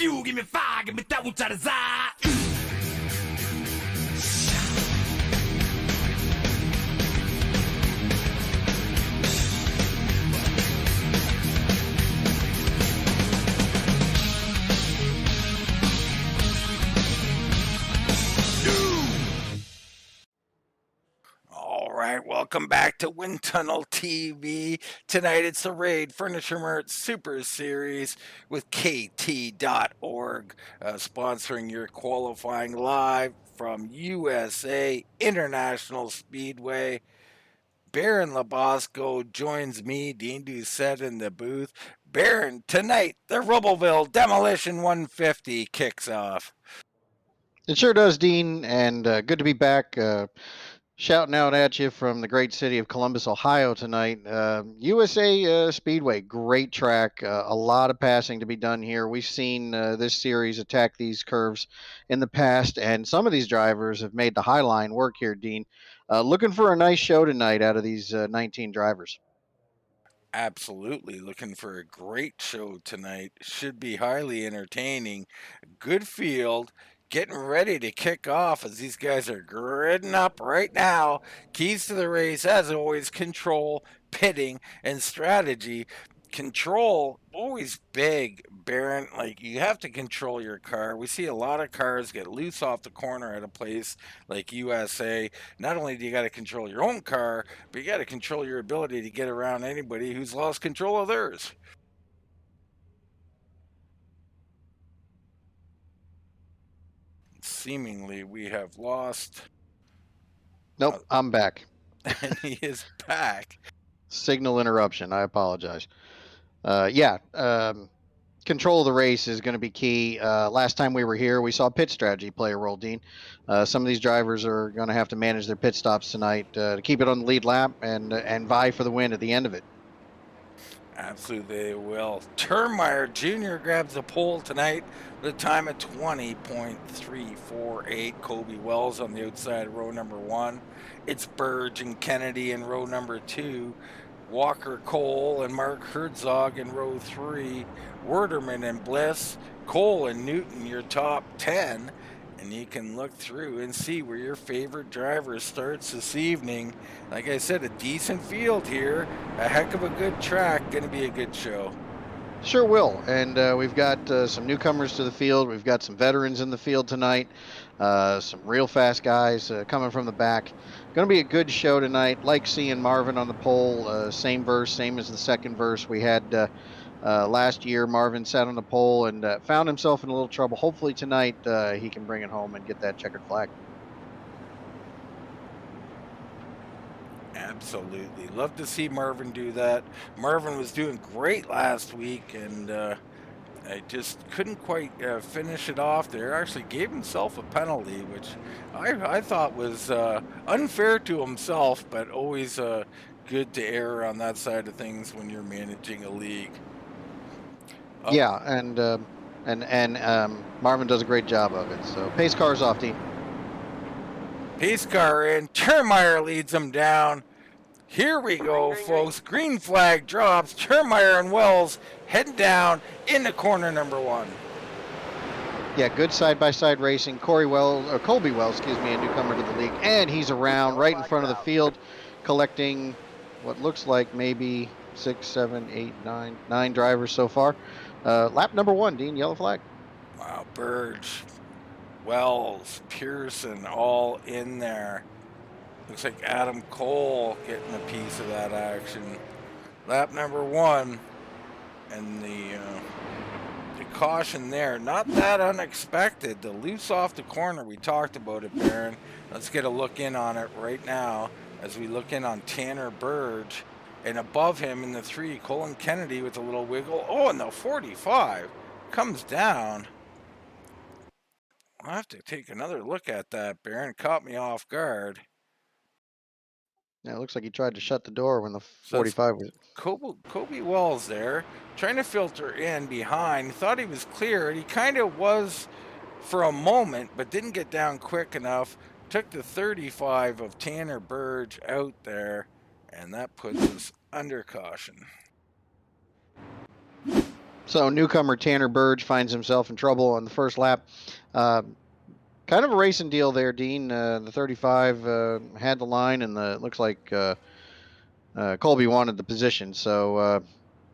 fuel, give me fire, give me that which I desire. All right, welcome back to Wind Tunnel TV. Tonight it's the Raid Furniture Mart Super Series with KT.org, sponsoring your qualifying live from USA International Speedway. Baron Labosco joins me, Dean Doucette, in the booth. Baron, tonight the Rubbleville Demolition 150 kicks off. It sure does, Dean, and good to be back. Shouting out at you from the great city of Columbus, Ohio tonight. USA Speedway, great track. A lot of passing to be done here. We've seen this series attack these curves in the past, and some of these drivers have made the high line work here, Dean. Looking for a nice show tonight out of these 19 drivers. Absolutely. Looking for a great show tonight. Should be highly entertaining. Good field. Getting ready to kick off as these guys are gridding up right now. Keys to the race, as always, control, pitting, and strategy. Control, always big, Baron. Like, you have to control your car. We see a lot of cars get loose off the corner at a place like USA. Not only do you got to control your own car, but you got to control your ability to get around anybody who's lost control of theirs. Seemingly, we have lost. Nope, I'm back. And he is back. Signal interruption. I apologize. Control of the race is going to be key. Last time we were here, we saw pit strategy play a role, Dean. Some of these drivers are going to have to manage their pit stops tonight to keep it on the lead lap and vie for the win at the end of it. Absolutely, they will. Turnmire Jr. grabs the pole tonight with a time of 20.348. Kobe Wells on the outside of row number 1. It's Berge and Kennedy in row number 2. Walker Cole and Mark Herzog in row 3. Werderman and Bliss. Cole and Newton, your top 10. And you can look through and see where your favorite driver starts this evening. Like I said, a decent field here. A heck of a good track. Going to be a good show. Sure will. And we've got some newcomers to the field. We've got some veterans in the field tonight. Some real fast guys coming from the back. Going to be a good show tonight. Like seeing Marvin on the pole. Same verse, same as the second verse we had last year. Marvin sat on the pole and found himself in a little trouble. Hopefully tonight he can bring it home and get that checkered flag. Absolutely. Love to see Marvin do that. Marvin was doing great last week, and I just couldn't quite finish it off there. Actually gave himself a penalty, which I thought was unfair to himself, but always good to err on that side of things when you're managing a league. Yeah, and Marvin does a great job of it. So pace car's off, team. Pace car in. Turnmire leads him down. Here we go, folks. Green flag drops. Turnmire and Wells head down into corner number 1. Yeah, good side-by-side racing. Colby Wells, a newcomer to the league, and he's around right in front of the field, collecting what looks like maybe 6, 7, 8, 9 drivers so far. Lap number 1, Dean, yellow flag. Wow, Berge, Wells, Pearson, all in there. Looks like Adam Cole getting a piece of that action. Lap number 1, and the caution there, not that unexpected. The loose off the corner, we talked about it, Baron. Let's get a look in on it right now as we look in on Tanner Berge. And above him in the 3, Colin Kennedy with a little wiggle. Oh, and the 45 comes down. I'll have to take another look at that, Baron. Caught me off guard. Yeah, it looks like he tried to shut the door when the 45 was. Kobe Wells there, trying to filter in behind. Thought he was clear, and he kind of was for a moment, but didn't get down quick enough. Took the 35 of Tanner Berge out there, and that puts us under caution. So newcomer Tanner Berge finds himself in trouble on the first lap. Uh, Kind of a racing deal there, Dean. The 35 had the line, and it looks like Colby wanted the position. So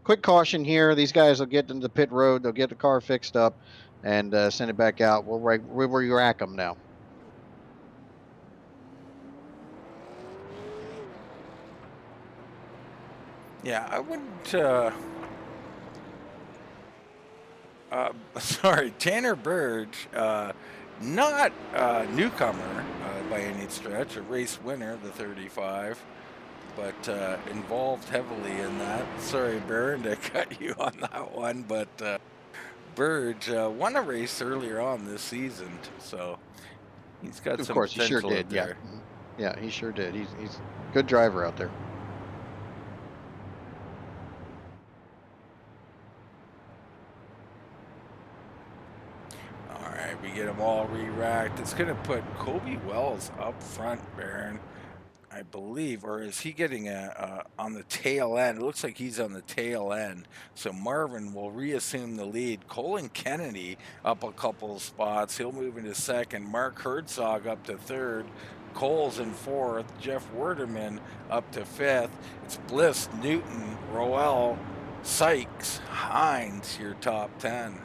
quick caution here. These guys will get into the pit road. They'll get the car fixed up and send it back out. We'll re-rack them now. Yeah, I wouldn't. Sorry, Tanner Berge, not a newcomer by any stretch, a race winner, the 35, but involved heavily in that. Sorry, Baron, to cut you on that one, but Berge won a race earlier on this season, so he's got Of some course, he sure potential out did. Yeah, there. yeah, he sure did. He's a good driver out there. All right, we get them all re-racked. It's going to put Kobe Wells up front, Baron, I believe, or is he getting on the tail end? It looks like he's on the tail end. So Marvin will reassume the lead. Colin Kennedy up a couple of spots. He'll move into second. Mark Herzog up to third. Cole's in fourth. Jeff Werderman up to fifth. It's Bliss, Newton, Roel, Sykes, Hines, your top 10.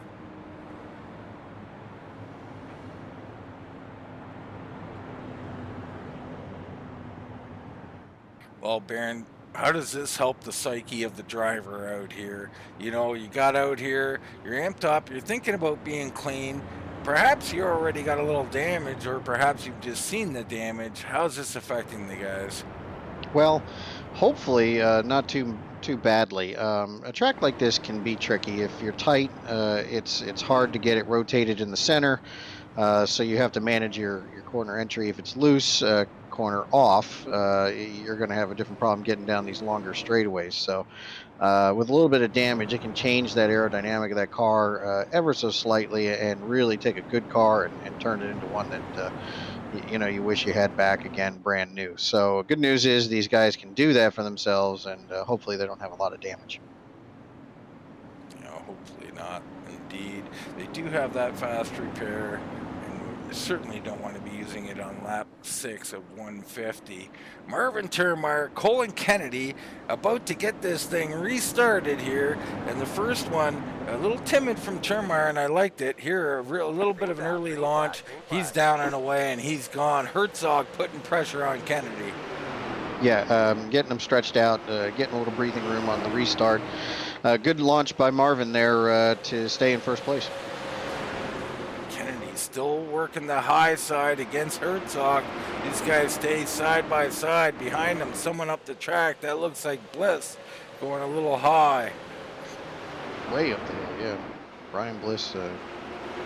Well, Baron, how does this help the psyche of the driver out here? You know, you got out here, you're amped up, you're thinking about being clean. Perhaps you already got a little damage, or perhaps you've just seen the damage. How's this affecting the guys? Well, hopefully not too badly. A track like this can be tricky if you're tight. It's hard to get it rotated in the center. So you have to manage your corner entry. If it's loose, corner off, you're going to have a different problem getting down these longer straightaways. So with a little bit of damage, it can change that aerodynamic of that car ever so slightly and really take a good car and turn it into one that you wish you had back again, brand new. So good news is these guys can do that for themselves, and hopefully they don't have a lot of damage. Hopefully not. Indeed, they do have that fast repair, and we certainly don't want to be using it on lap 6 of 150. Marvin Turnmire, Colin Kennedy, about to get this thing restarted here, and the first one a little timid from Turnmire, and I liked it. Here, a little bit of an early launch. He's down and away, and he's gone. Herzog putting pressure on Kennedy. Yeah, getting them stretched out, getting a little breathing room on the restart. Good launch by Marvin there to stay in first place. Kennedy still working the high side against Herzog. These guys stay side by side behind him. Someone up the track. That looks like Bliss going a little high. Way up there, yeah. Brian Bliss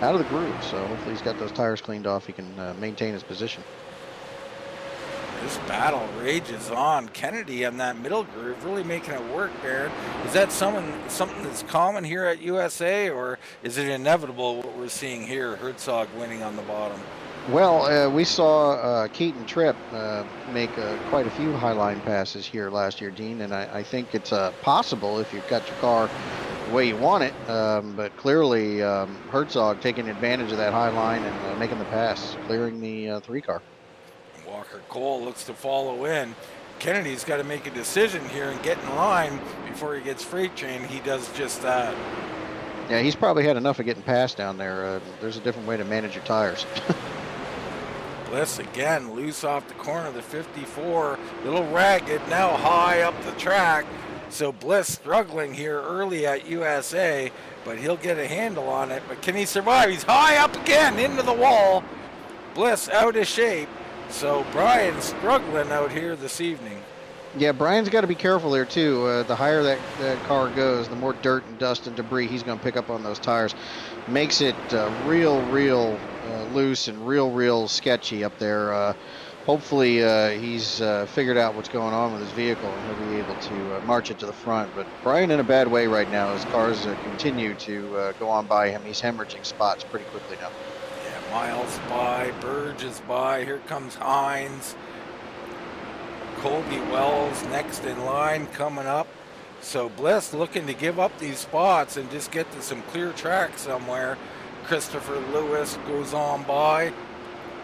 out of the groove, so hopefully he's got those tires cleaned off. He can maintain his position. This battle rages on. Kennedy on that middle groove, really making it work, Baron. Is that something that's common here at USA, or is it inevitable what we're seeing here, Herzog winning on the bottom? Well, we saw Keaton Tripp make quite a few highline passes here last year, Dean, and I think it's possible if you've got your car the way you want it, but clearly Herzog taking advantage of that high line and making the pass, clearing the 3-car. Walker Cole looks to follow in. Kennedy's got to make a decision here and get in line before he gets freight trained. He does just that. Yeah, he's probably had enough of getting passed down there. There's a different way to manage your tires. Bliss again, loose off the corner of the 54. Little ragged, now high up the track. So Bliss struggling here early at USA, but he'll get a handle on it. But can he survive? He's high up again into the wall. Bliss out of shape. So Brian's struggling out here this evening. Yeah, Brian's got to be careful there too. The higher that car goes, the more dirt and dust and debris he's going to pick up on those tires. Makes it real loose and real sketchy up there. Hopefully he's figured out what's going on with his vehicle and he'll be able to march it to the front. But Brian in a bad way right now. His cars continue to go on by him. He's hemorrhaging spots pretty quickly now. Miles by, Berge is by, here comes Hines. Colby Wells next in line coming up. So Bliss looking to give up these spots and just get to some clear track somewhere. Christopher Lewis goes on by.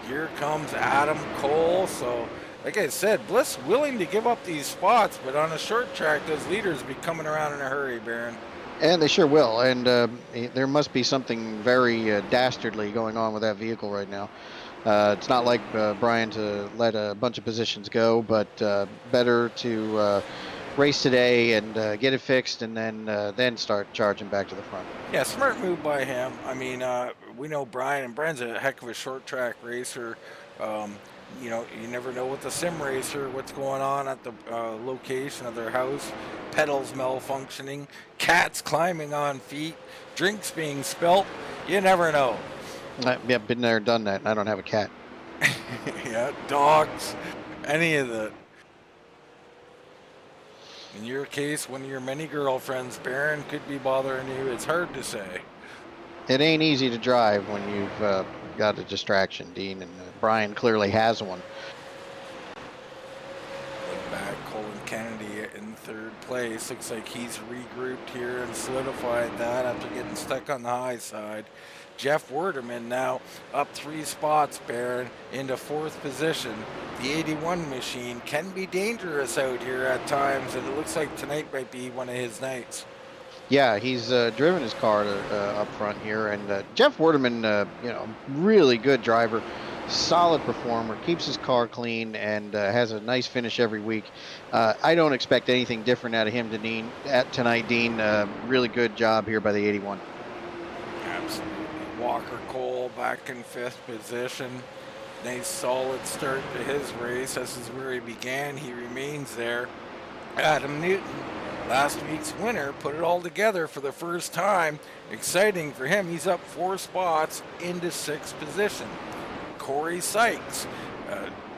Here comes Adam Cole. So, like I said, Bliss willing to give up these spots, but on a short track, those leaders be coming around in a hurry, Baron. And they sure will. And there must be something very dastardly going on with that vehicle right now. It's not like Brian to let a bunch of positions go, but better to race today and get it fixed, and then start charging back to the front. Yeah, smart move by him. I mean, we know Brian, and Brian's a heck of a short track racer. Um, you never know with the sim racer what's going on at the location of their house. Pedals malfunctioning, cats climbing on feet, drinks being spilt. You never know. Yeah, been there, done that. I don't have a cat. Yeah, dogs, any of the. In your case, one of your many girlfriends, Baron, could be bothering you. It's hard to say. It ain't easy to drive when you've got a distraction, Dean, and Brian clearly has one. Look back, Colin Kennedy in third place. Looks like he's regrouped here and solidified that after getting stuck on the high side. Jeff Werderman now up 3 spots, Baron, into 4th position. The 81 machine can be dangerous out here at times, and it looks like tonight might be one of his nights. Yeah, he's driven his car up front here, and Jeff Werderman, really good driver, solid performer, keeps his car clean, and has a nice finish every week. I don't expect anything different out of him tonight, Dean. Really good job here by the 81. Absolutely. Walker Cole back in 5th position. Nice solid start to his race. This is where he began. He remains there. Adam Newton, last week's winner, put it all together for the first time. Exciting for him. He's up 4 spots into 6th position. Corey Sykes,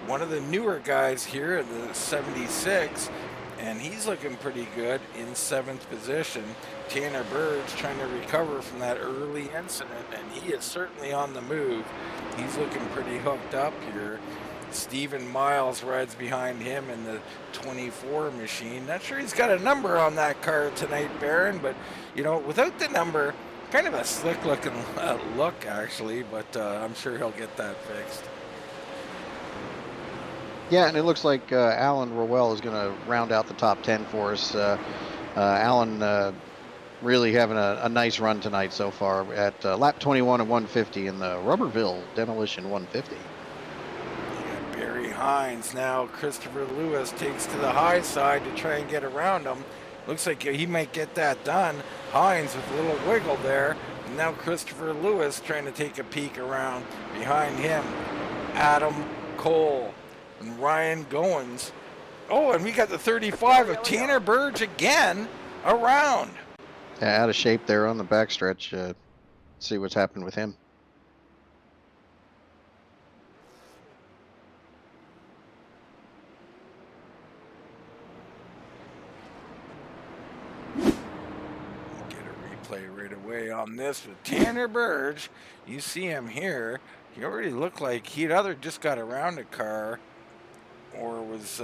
one of the newer guys here in the 76, and he's looking pretty good in 7th position. Tanner Berge trying to recover from that early incident, and he is certainly on the move. He's looking pretty hooked up here. Stephen Miles rides behind him in the 24 machine. Not sure he's got a number on that car tonight, Baron, but without the number, kind of a slick looking look actually, but I'm sure he'll get that fixed. Yeah, and it looks like Alan Rowell is going to round out the top 10 for us. Alan really having a nice run tonight so far at lap 21 and 150 in the Rubbleville Demolition 150. Barry Hines now. Christopher Lewis takes to the high side to try and get around him. Looks like he might get that done. Hines with a little wiggle there. And now Christopher Lewis trying to take a peek around. Behind him, Adam Cole and Ryan Goins. Oh, and we got the 35 of Tanner Berge again around. Yeah, out of shape there on the backstretch. See what's happened with him. Play right away on this with Tanner Berge. You see him here. He already looked like he'd either just got around a car or was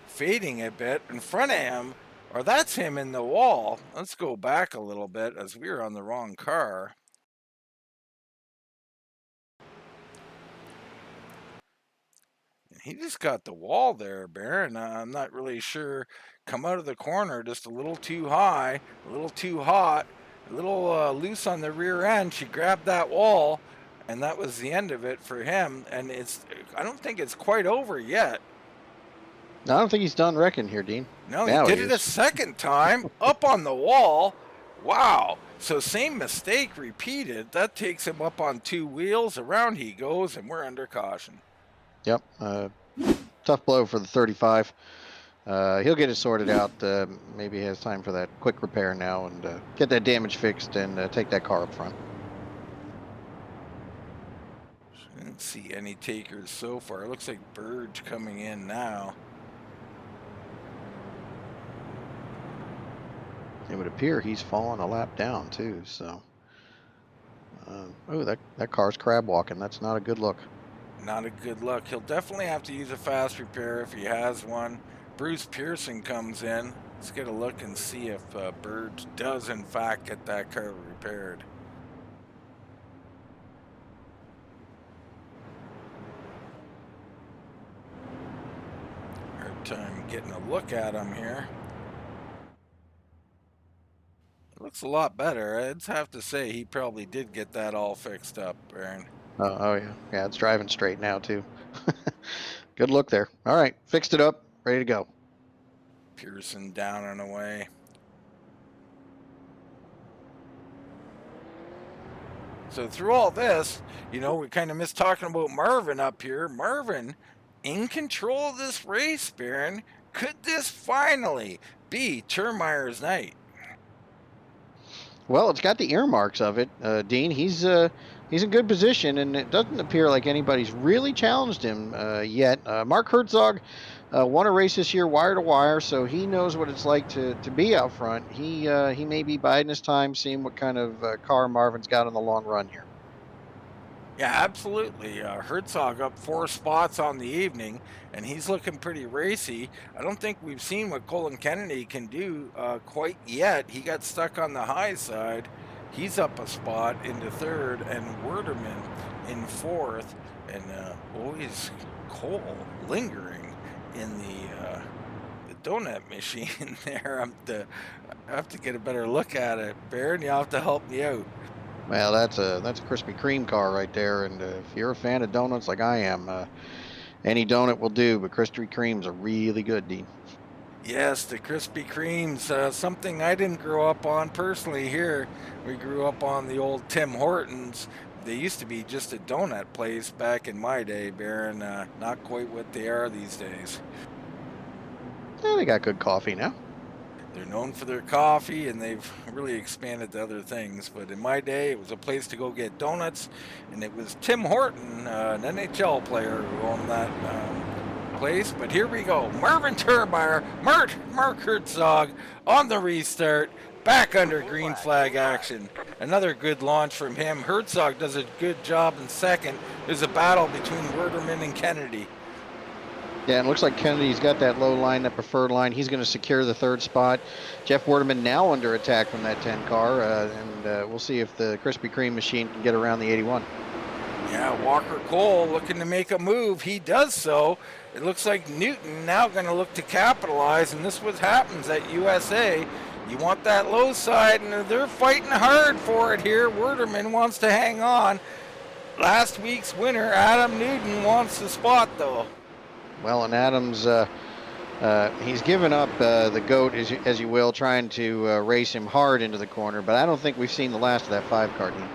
fading a bit in front of him, or that's him in the wall. Let's go back a little bit as we were on the wrong car. He just got the wall there, Baron. I'm not really sure. Come out of the corner just a little too high, a little too hot, a little loose on the rear end. She grabbed that wall, and that was the end of it for him. And I don't think it's quite over yet. No, I don't think he's done wrecking here, Dean. No, he did it a second time, up on the wall. Wow. So same mistake repeated. That takes him up on 2 wheels. Around he goes, and we're under caution. Yep. Tough blow for the 35. He'll get it sorted out. Maybe he has time for that quick repair now and get that damage fixed and take that car up front. Didn't see any takers so far. It looks like Berge coming in now. It would appear he's fallen a lap down too. So, oh, that car's crab walking. That's not a good look. Not a good look. He'll definitely have to use a fast repair if he has one. Bruce Pearson comes in. Let's get a look and see if Berge does in fact get that car repaired. Hard time getting a look at him here. It looks a lot better. I'd have to say he probably did get that all fixed up, Baron. Oh yeah, yeah. It's driving straight now too. Good look there. All right, fixed it up, ready to go. Pearson down and away. So through all this, you know, we kind of missed talking about Marvin up here. Marvin in control of this race, Baron. Could this finally be Turnmire's night? Well, it's got the earmarks of it, Dean. He's in good position, and it doesn't appear like anybody's really challenged him yet. Mark Herzog won a race this year, wire to wire, so he knows what it's like to be out front. He may be biding his time, seeing what kind of car Marvin's got on the long run here. Yeah, absolutely. Herzog up 4 spots on the evening, and he's looking pretty racy. I don't think we've seen what Colin Kennedy can do quite yet. He got stuck on the high side. He's up a spot into 3rd, and Werderman in 4th, and always Cole lingering in the donut machine there. I have to get a better look at it. Baron, you have to help me out. Well, that's a Krispy Kreme car right there, and if you're a fan of donuts like I am, any donut will do. But Krispy Kremes are really good, Dean. Yes, the Krispy Kremes, something I didn't grow up on personally here. We grew up on the old Tim Hortons. They used to be just a donut place back in my day, Baron. Not quite what they are these days. Yeah, they got good coffee now. They're known for their coffee, and they've really expanded to other things. But in my day, it was a place to go get donuts, and it was Tim Horton, an NHL player, who owned that place. But here we go. Marvin Turnmire, Mark Herzog on the restart, back under green flag action. Another good launch from him. Herzog does a good job in 2nd. There's a battle between Werderman and Kennedy. Yeah, and it looks like Kennedy's got that low line, that preferred line. He's going to secure the 3rd spot. Jeff Werderman now under attack from that 10 car, and we'll see if the Krispy Kreme machine can get around the 81. Yeah, Walker Cole looking to make a move. He does so. It looks like Newton now going to look to capitalize, and this is what happens at USA. You want that low side, and they're fighting hard for it here. Werderman wants to hang on. Last week's winner, Adam Newton, wants the spot, though. Well, and Adams, he's given up the GOAT, as you will, trying to race him hard into the corner, but I don't think we've seen the last of that 5 car, Dean.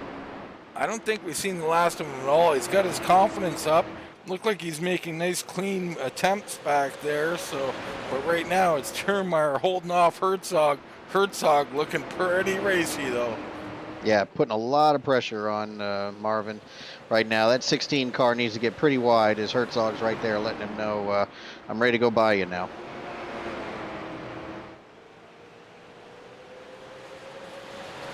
I don't think we've seen the last of him at all. He's got his confidence up. Looked like he's making nice, clean attempts back there. So, but right now it's Turnmire holding off Herzog. Herzog looking pretty racy, though. Yeah, putting a lot of pressure on Marvin right now. That 16 car needs to get pretty wide, as Herzog's right there letting him know, I'm ready to go by you now.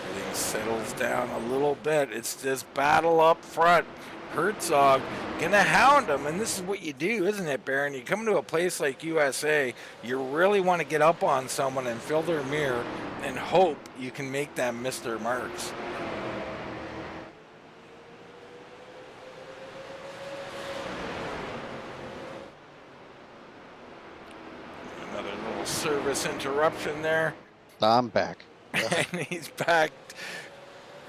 Everything settles down a little bit. It's this battle up front. Herzog gonna hound him, and this is what you do, isn't it, Baron? You come to a place like USA, you really want to get up on someone and fill their mirror and hope you can make them miss their marks. Another little service interruption there. I'm back. And he's back.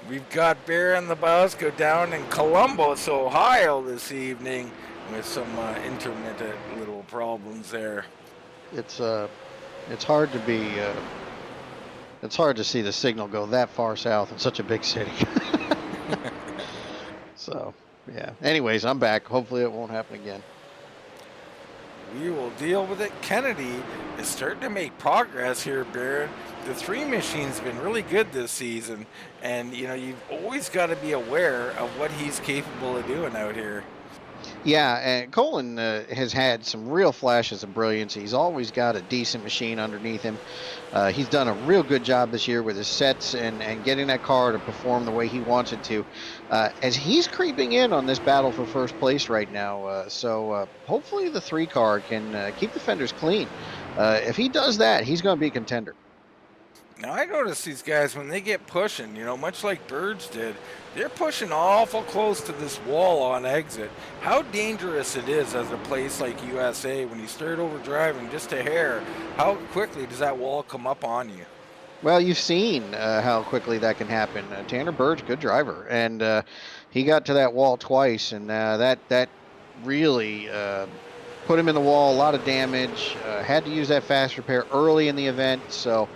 We've got Baron Lebowski down in Columbus, Ohio this evening with some intermittent little problems there. It's hard to be it's hard to see the signal go that far south in such a big city. So, yeah. Anyways, I'm back. Hopefully it won't happen again. We will deal with it. Kennedy is starting to make progress here, Baron. The 3 machine's been really good this season, and you know, you've always got to be aware of what he's capable of doing out here. Yeah, and Colin has had some real flashes of brilliance. He's always got a decent machine underneath him. He's done a real good job this year with his sets and getting that car to perform the way he wants it to. As he's creeping in on this battle for first place right now, so hopefully the 3 car can keep the fenders clean If he does that, he's going to be a contender. Now I notice these guys when they get pushing, much like Berge did, they're pushing awful close to this wall on exit. How dangerous it is as a place like USA when you start over driving just a hair, how quickly does that wall come up on you? Well, you've seen how quickly that can happen. Tanner Berge, good driver, and he got to that wall twice, and that really put him in the wall. A lot of damage. Had to use that fast repair early in the event, so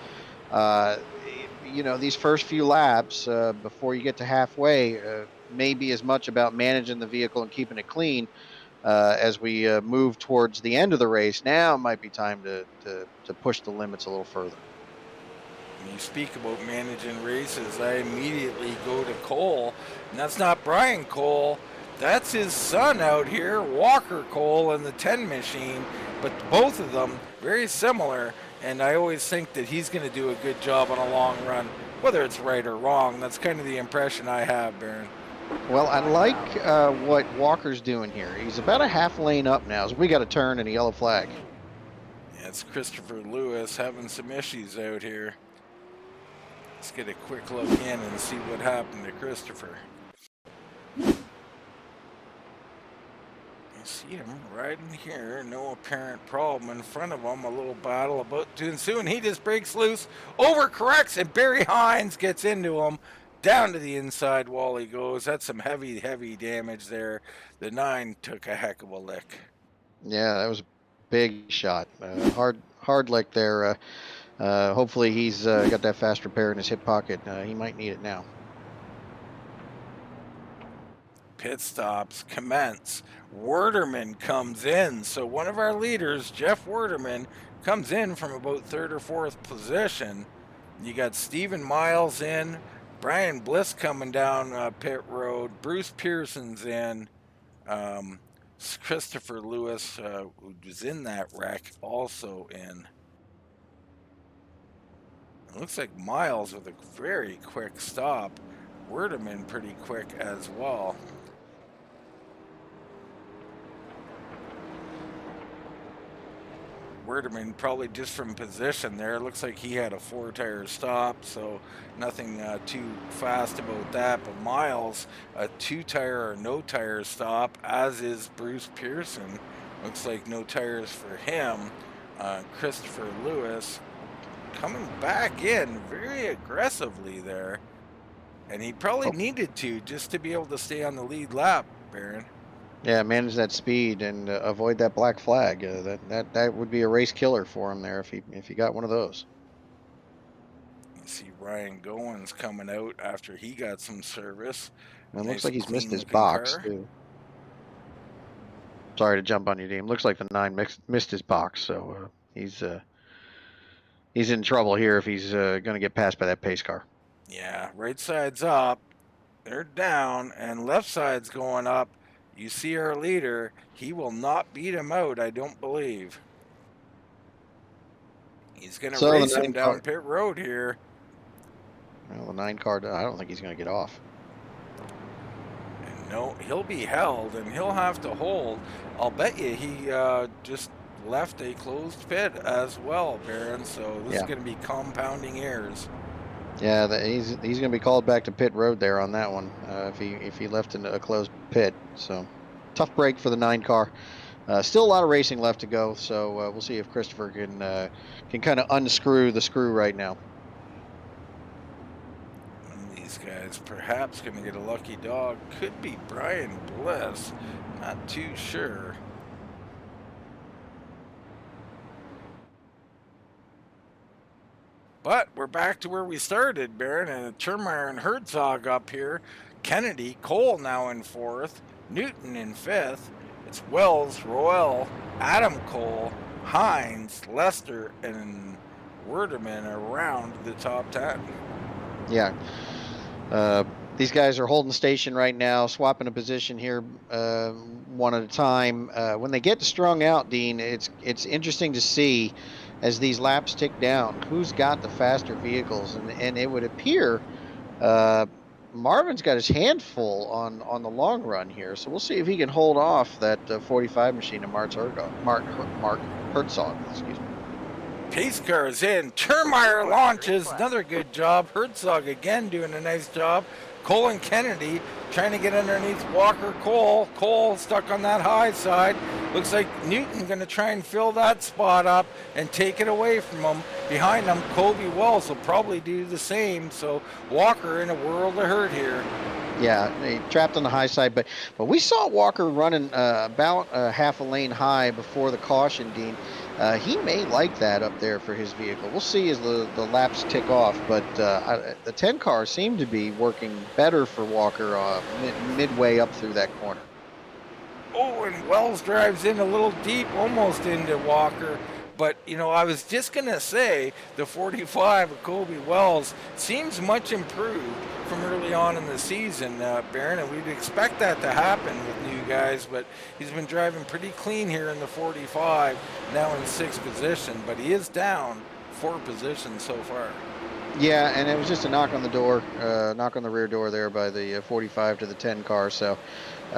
these first few laps before you get to halfway may be as much about managing the vehicle and keeping it clean as we move towards the end of the race. Now it might be time to push the limits a little further. When you speak about managing races, I immediately go to Cole, and that's not Brian Cole. That's his son out here, Walker Cole, in the 10 machine. But both of them very similar, and I always think that he's going to do a good job on a long run, whether it's right or wrong. That's kind of the impression I have, Baron. Well, I like what Walker's doing here. He's about a half lane up now, so we got a turn and a yellow flag. Yeah, it's Christopher Lewis having some issues out here. Let's get a quick look in and see what happened to Christopher. You see him riding here, no apparent problem in front of him. A little battle about to ensue, and he just breaks loose, overcorrects, and Barry Hines gets into him. Down to the inside wall he goes. That's some heavy, heavy damage there. The 9 took a heck of a lick. Yeah, that was a big shot. Hard lick there. Hopefully he's got that fast repair in his hip pocket. He might need it now. Pit stops commence. Werderman comes in. So one of our leaders, Jeff Werderman, comes in from about third or fourth position. You got Stephen Miles in, Brian Bliss coming down pit road, Bruce Pearson's in, Christopher Lewis, who was in that wreck, also in. It looks like Miles with a very quick stop. Werderman pretty quick as well. Werderman probably just from position there. Looks like he had a 4-tire stop, so nothing too fast about that. But Miles, a 2-tire or no tire stop, as is Bruce Pearson. Looks like no tires for him. Christopher Lewis coming back in very aggressively there. And he probably needed to just to be able to stay on the lead lap, Baron. Yeah, manage that speed and avoid that black flag. That would be a race killer for him there if he got one of those. You see Ryan Goins coming out after he got some service. And it looks like he's missed his box too. Sorry to jump on you, Dean. Looks like the 9 missed his box, so he's in trouble here if he's going to get passed by that pace car. Yeah, right side's up. They're down, and left side's going up. You see our leader. He will not beat him out, I don't believe. He's going to race him down pit road here. Well, the 9 car, I don't think he's going to get off. And no, he'll be held, and he'll have to hold. I'll bet you he just left a closed pit as well, Baron. So this is going to be compounding errors. Yeah, he's going to be called back to pit road there on that one if he left in a closed pit. So tough break for the 9 car. Still a lot of racing left to go, so we'll see if Christopher can kind of unscrew the screw right now. One of these guys perhaps going to get a lucky dog. Could be Brian Bliss. Not too sure. But we're back to where we started, Baron, and Turnmire and Herzog up here. Kennedy, Cole now in 4th. Newton in 5th. It's Wells, Royal, Adam Cole, Hines, Lester, and Werderman around the top 10. Yeah. These guys are holding station right now, swapping a position here one at a time. When they get strung out, Dean, it's interesting to see as these laps tick down who's got the faster vehicles, and it would appear Marvin's got his hand full on the long run here, so we'll see if he can hold off that 45 machine of Mark Herzog. Excuse me. Pace car is in. Turnmire launches. Another good job. Herzog again doing a nice job. Cole and Kennedy trying to get underneath Walker Cole. Cole stuck on that high side. Looks like Newton going to try and fill that spot up and take it away from him. Behind him, Kobe Wells will probably do the same. So Walker in a world of hurt here. Yeah, he trapped on the high side, but we saw Walker running about half a lane high before the caution, Dean. He may like that up there for his vehicle. We'll see as the laps tick off, but the 10 car seemed to be working better for Walker midway up through that corner. Oh, and Wells drives in a little deep, almost into Walker. But, you know, I was just going to say the 45 of Kobe Wells seems much improved from early on in the season, Baron, and we'd expect that to happen with new guys, but he's been driving pretty clean here in the 45, now in 6th position, but he is down 4 positions so far. Yeah, and it was just a knock on the door, knock on the rear door there by the 45 to the 10 car, so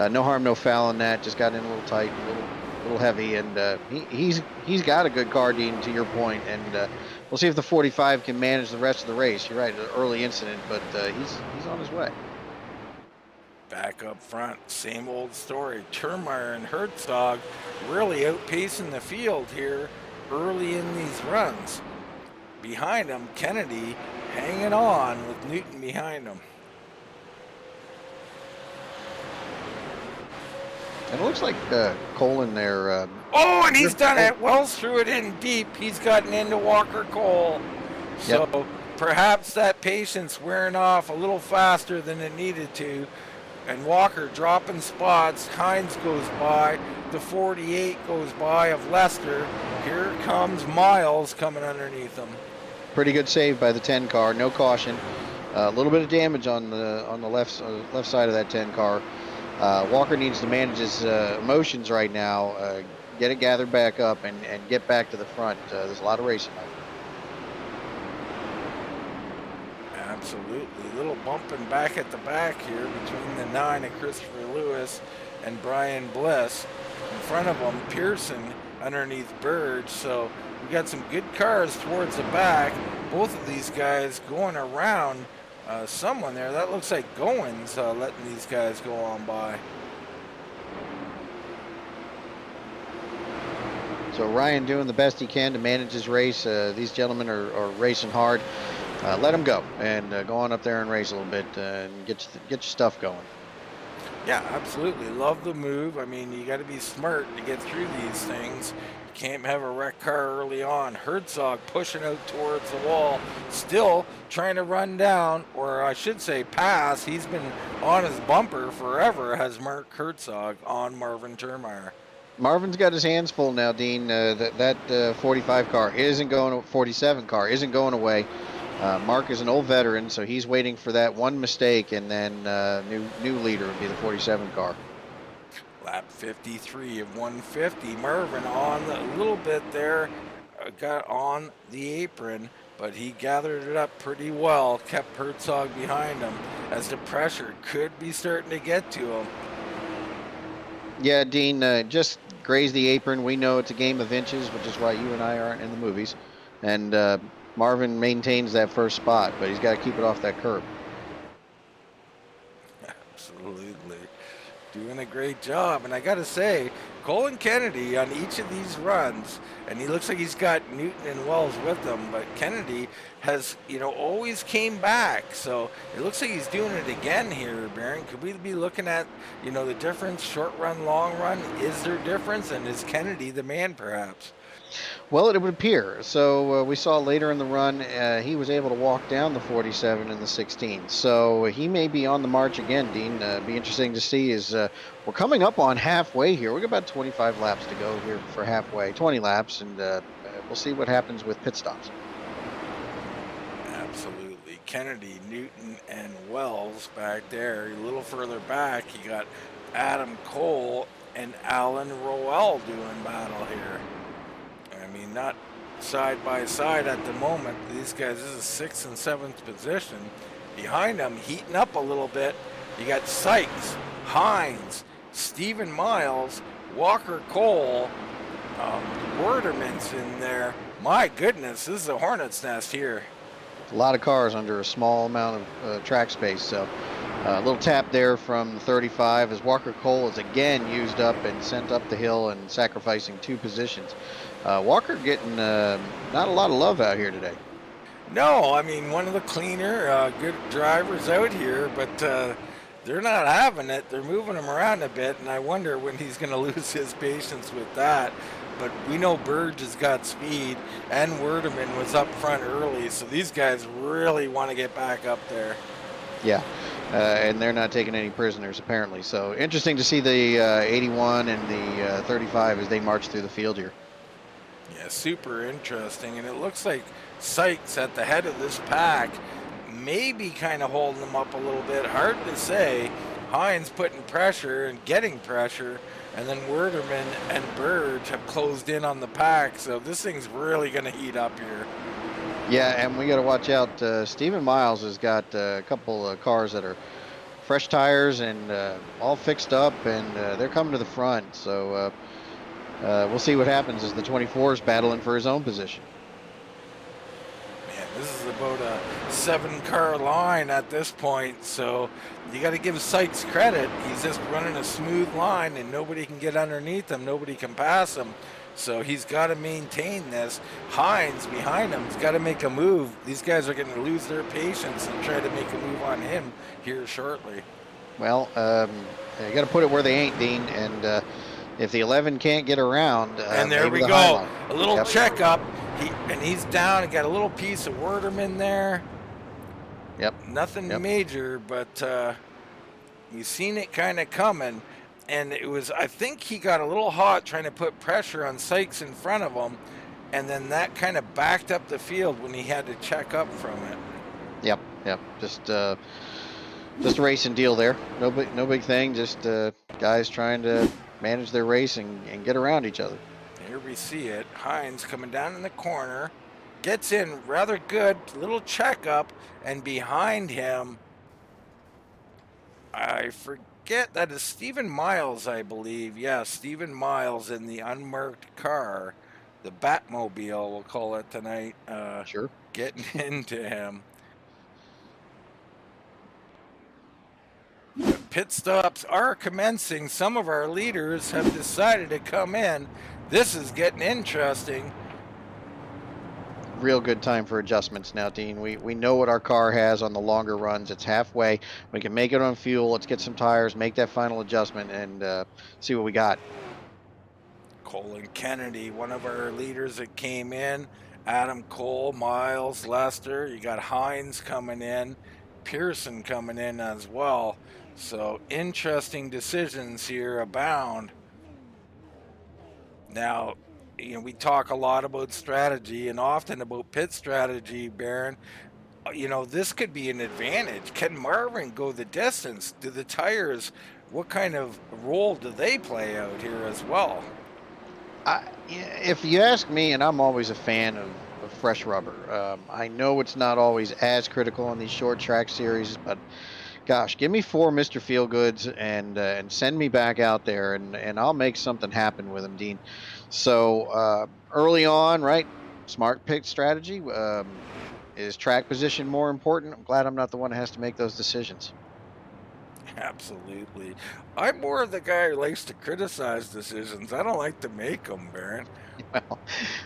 no harm, no foul in that, just got in a little tight, a little heavy, and he's got a good car, Dean, to your point, and we'll see if the 45 can manage the rest of the race. You're right, an early incident, but he's on his way. Back up front, same old story. Turnmire and Herzog really outpacing the field here early in these runs. Behind him, Kennedy hanging on with Newton behind him. And it looks like Cole in there. Oh, and he's done it. Wells threw it in deep. He's gotten into Walker Cole. So Yep. perhaps that patience wearing off a little faster than it needed to. And Walker dropping spots. Hines goes by. The 48 goes by of Lester. Here comes Miles coming underneath him. Pretty good save by the 10 car. No caution. A little bit of damage on the left side of that 10 car. Walker needs to manage his emotions right now. Get it gathered back up and get back to the front. There's a lot of racing left. Absolutely. A little bumping back at the back here between the 9 of Christopher Lewis and Brian Bliss. In front of them, Pearson underneath Berge. So we got some good cars towards the back. Both of these guys going around someone there. That looks like Goins letting these guys go on by. So Ryan doing the best he can to manage his race. These gentlemen are racing hard. Let them go and go on up there and race a little bit and get your stuff going. Yeah, absolutely. Love the move. I mean, you got to be smart to get through these things. You can't have a wreck car early on. Herzog pushing out towards the wall, still trying to run down, or I should say pass. He's been on his bumper forever, has Mark Herzog on Marvin Turnmire. Marvin's got his hands full now, Dean. That 45 car isn't going, 47 car isn't going away. Mark is an old veteran, so he's waiting for that one mistake, and then new leader would be the 47 car. Lap 53 of 150. Marvin on a little bit there, got on the apron, but he gathered it up pretty well, kept Herzog behind him as the pressure could be starting to get to him. Yeah, Dean, just grazed the apron. We know it's a game of inches, which is why you and I aren't in the movies. And Marvin maintains that first spot, but he's got to keep it off that curb. Absolutely. Doing a great job. And I got to say, Colin Kennedy on each of these runs, and he looks like he's got Newton and Wells with him, but Kennedy has, always came back. So it looks like he's doing it again here, Baron. Could we be looking at, the difference, short run, long run? Is there difference? And is Kennedy the man, perhaps? Well, it would appear. So we saw later in the run, he was able to walk down the 47 and the 16. So he may be on the march again, Dean. Be interesting to see as we're coming up on halfway here. We've got about 25 laps to go here for halfway, 20 laps, and we'll see what happens with pit stops. Absolutely. Kennedy, Newton, and Wells back there. A little further back, you got Adam Cole and Alan Roel doing battle here. I mean, not side by side at the moment. These guys, this is 6th and 7th position. Behind them, heating up a little bit, you got Sykes, Hines, Stephen Miles, Walker Cole, Werderman's in there, My goodness, this is a hornet's nest here. A lot of cars under a small amount of track space. So a little tap there from the 35 as Walker Cole is again used up and sent up the hill and sacrificing 2 positions. Walker getting not a lot of love out here today. No, I mean, one of the cleaner, good drivers out here, but they're not having it. They're moving him around a bit, and I wonder when he's going to lose his patience with that. But we know Berge has got speed, and Werdeman was up front early, so these guys really want to get back up there. Yeah, and they're not taking any prisoners apparently. So interesting to see the 81 and the 35 as they march through the field here. Yeah, super interesting, and it looks like Sykes at the head of this pack, maybe kind of holding them up a little bit. Hard to say. Hines putting pressure and getting pressure, and then Werderman and Berge have closed in on the pack, so this thing's really going to heat up here. Yeah, and we got to watch out. Stephen Miles has got a couple of cars that are fresh tires and all fixed up, and they're coming to the front. So we'll see what happens as the 24 is battling for his own position. Man, this is about a 7-car line at this point, so you got to give Sykes credit. He's just running a smooth line, and nobody can get underneath him. Nobody can pass him. So he's got to maintain this. Hines behind him has got to make a move. These guys are going to lose their patience and try to make a move on him here shortly. Well, you got to put it where they ain't, Dean. And if the 11 can't get around, and there we go, a little checkup. He's down and got a little piece of Werderman there. Yep. Nothing major, but we've seen it kind of coming. And it was, I think he got a little hot trying to put pressure on Sykes in front of him, and then that kind of backed up the field when he had to check up from it. Yep. Just a racing deal there. No big thing. Just guys trying to manage their race and get around each other. Here we see it. Hines coming down in the corner, gets in rather good, little checkup, and behind him, I forget, that is Stephen Miles, I believe. Yeah, Stephen Miles in the unmarked car, the Batmobile, we'll call it tonight. Sure. Getting into him. Pit stops are commencing. Some of our leaders have decided to come in. This is getting interesting. Real good time for adjustments now, Dean. We know what our car has on the longer runs. It's halfway. We can make it on fuel. Let's get some tires, make that final adjustment, and see what we got. Colin Kennedy, one of our leaders that came in. Adam Cole, Miles, Lester. You got Hines coming in. Pearson coming in as well. So interesting decisions here abound. Now, we talk a lot about strategy and often about pit strategy, Baron. This could be an advantage. Can Marvin go the distance? Do the tires, what kind of role do they play out here as well? If you ask me, and I'm always a fan of fresh rubber, I know it's not always as critical on these short track series, but gosh, give me 4 Mr. Feelgoods and send me back out there, and I'll make something happen with them, Dean. So early on, right, smart pick strategy. Is track position more important? I'm glad I'm not the one that has to make those decisions. Absolutely. I'm more of the guy who likes to criticize decisions. I don't like to make them, Baron.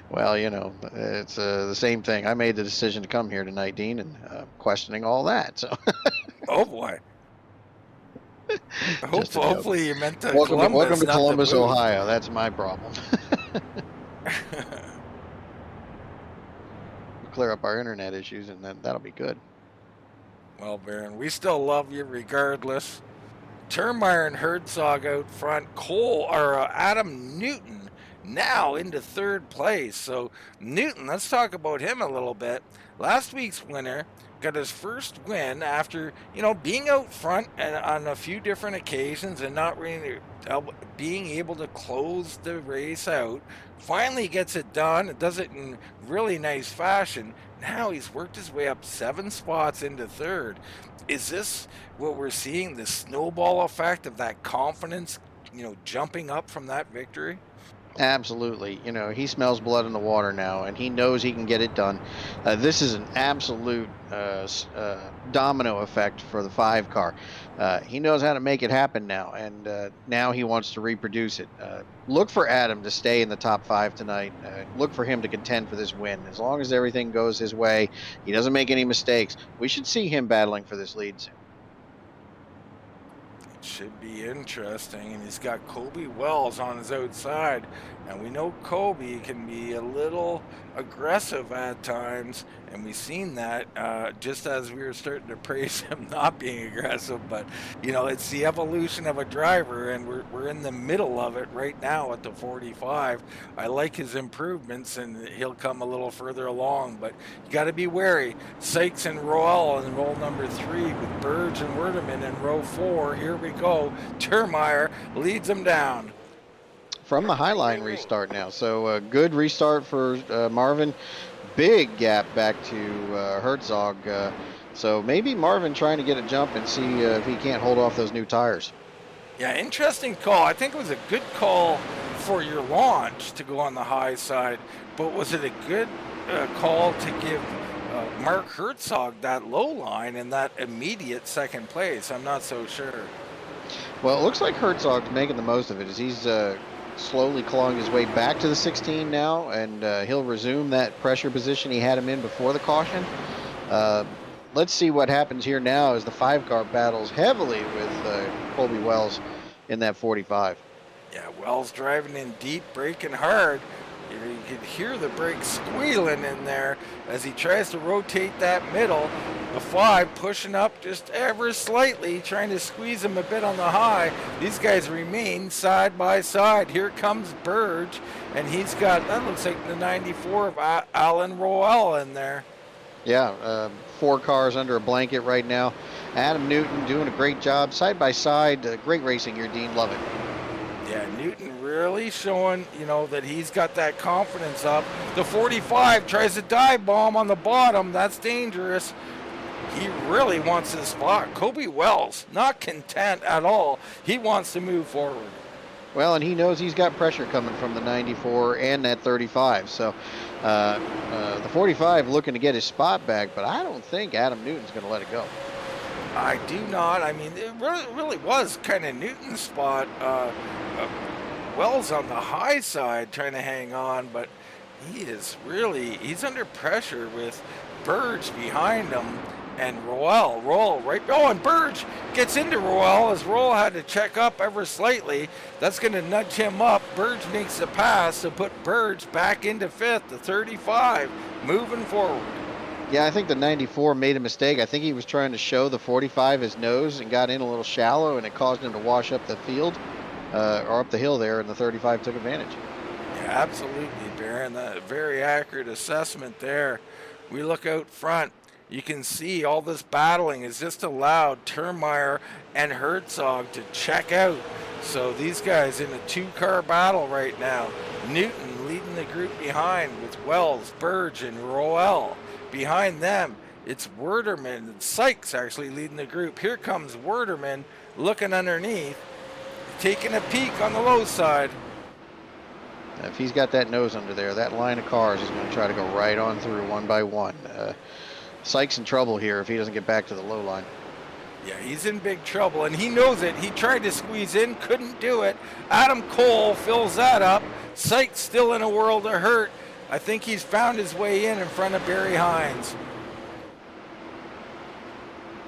Well, it's the same thing. I made the decision to come here tonight, Dean, and questioning all that. So. Oh boy. Hopefully you meant to welcome to Columbus, Ohio. That's my problem. Clear up our internet issues, and then that'll be good. Well, Baron, we still love you regardless. Turnmire and Herzog out front. Adam Newton now into 3rd place. So Newton, let's talk about him a little bit. Last week's winner got his first win after, being out front and on a few different occasions and not really being able to close the race out. Finally gets it done. It does it in really nice fashion. Now he's worked his way up 7 spots into 3rd. Is this what we're seeing, the snowball effect of that confidence, jumping up from that victory? Absolutely. You know, he smells blood in the water now, and he knows he can get it done. This is an absolute domino effect for the 5 car. He knows how to make it happen now, and now he wants to reproduce it. Look for Adam to stay in the top 5 tonight. Look for him to contend for this win. As long as everything goes his way, he doesn't make any mistakes. We should see him battling for this lead soon. It should be interesting, and he's got Kobe Wells on his outside, and we know Kobe can be a little aggressive at times, and we've seen that just as we were starting to praise him not being aggressive. But you know, it's the evolution of a driver, and we're in the middle of it right now at the 45. I like his improvements, and he'll come a little further along, but you got to be wary. Sykes and Roel in roll number 3 with Berge and Werdeman in row 4. Here we go. Turnmire leads them down. From the Highline restart now. So a good restart for Marvin. Big gap back to Herzog. So maybe Marvin trying to get a jump and see if he can't hold off those new tires. Yeah, interesting call. I think it was a good call for your launch to go on the high side, but was it a good call to give Mark Herzog that low line and that immediate second place? I'm not so sure. Well, it looks like Herzog's making the most of it as he's slowly clawing his way back to the 16 now, and he'll resume that pressure position he had him in before the caution. Let's see what happens here now as the 5-car battles heavily with Colby Wells in that 45. Yeah, Wells driving in deep, braking hard. You could hear the brakes squealing in there as he tries to rotate that middle. The 5 pushing up just ever slightly, trying to squeeze him a bit on the high. These guys remain side by side. Here comes Berge, and he's got, that looks like the 94 of Alan Roel in there. Yeah, 4 cars under a blanket right now. Adam Newton doing a great job, side by side. Great racing here, Dean. Love it. Yeah, Newton really showing, you know, that he's got that confidence up. The 45 tries to dive bomb on the bottom. That's dangerous. He really wants his spot. Kobe Wells, not content at all. He wants to move forward. Well, and he knows he's got pressure coming from the 94 and that 35. So the 45 looking to get his spot back, but I don't think Adam Newton's going to let it go. I do not. I mean, it really was kind of Newton's spot. Wells on the high side trying to hang on, but he's under pressure with Berge behind him and Roel right. Oh, and Berge gets into Roel as Roel had to check up ever slightly. That's going to nudge him up. Berge makes the pass to put Berge back into 5th, the 35, moving forward. Yeah, I think the 94 made a mistake. I think he was trying to show the 45 his nose and got in a little shallow, and it caused him to wash up the field or up the hill there, and the 35 took advantage. Yeah, absolutely, Baron. That very accurate assessment there. We look out front. You can see all this battling has just allowed Turnmire and Herzog to check out. So these guys in a 2-car battle right now. Newton leading the group behind with Wells, Berge, and Roel. Behind them, it's Werderman and Sykes actually leading the group. Here comes Werderman looking underneath, taking a peek on the low side. If he's got that nose under there, that line of cars is going to try to go right on through one by one. Sykes in trouble here if he doesn't get back to the low line. Yeah, he's in big trouble, and he knows it. He tried to squeeze in, couldn't do it. Adam Cole fills that up. Sykes still in a world of hurt. I think he's found his way in front of Barry Hines.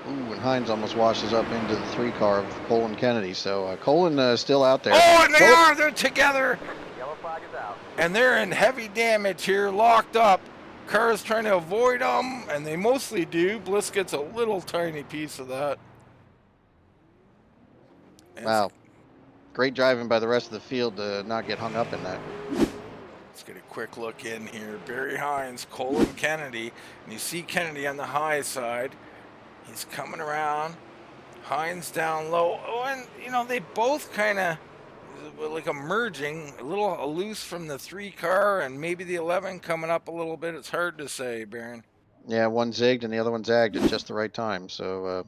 Ooh, and Hines almost washes up into the 3-car of Colin Kennedy. So Colin still out there. Oh, and they're together. Yellow flag is out. And they're in heavy damage here, locked up. Cars trying to avoid them, and they mostly do. Bliss gets a little tiny piece of that. Wow. Great driving by the rest of the field to not get hung up in that. Let's get a quick look in here. Barry Hines, Colin Kennedy, and you see Kennedy on the high side. He's coming around. Hines down low. Oh, and, you know, they both kind of like emerging, a little loose from the 3-car, and maybe the 11 coming up a little bit. It's hard to say, Baron. Yeah, one zigged and the other one zagged at just the right time. So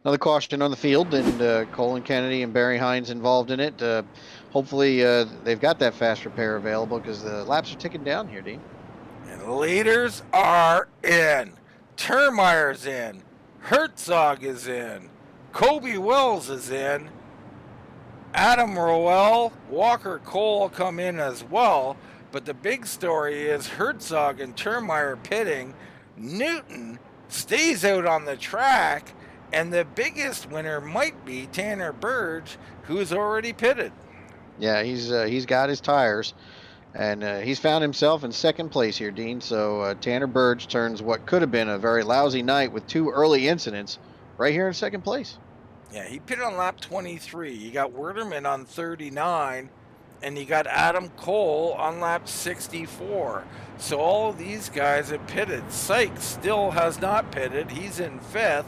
another caution on the field, and Colin Kennedy and Barry Hines involved in it. hopefully they've got that fast repair available because the laps are ticking down here, Dean. And leaders are in. Turnmire's in. Herzog is in. Kobe Wells is in. Adam Rowell, Walker Cole come in as well. But the big story is Herzog and Turnmire pitting. Newton stays out on the track. And the biggest winner might be Tanner Berge, who's already pitted. Yeah, he's got his tires, and he's found himself in second place here, Dean. So Tanner Berge turns what could have been a very lousy night with 2 early incidents right here in second place. Yeah, he pitted on lap 23. You got Werderman on 39, and you got Adam Cole on lap 64. So all of these guys have pitted. Sykes still has not pitted. He's in fifth.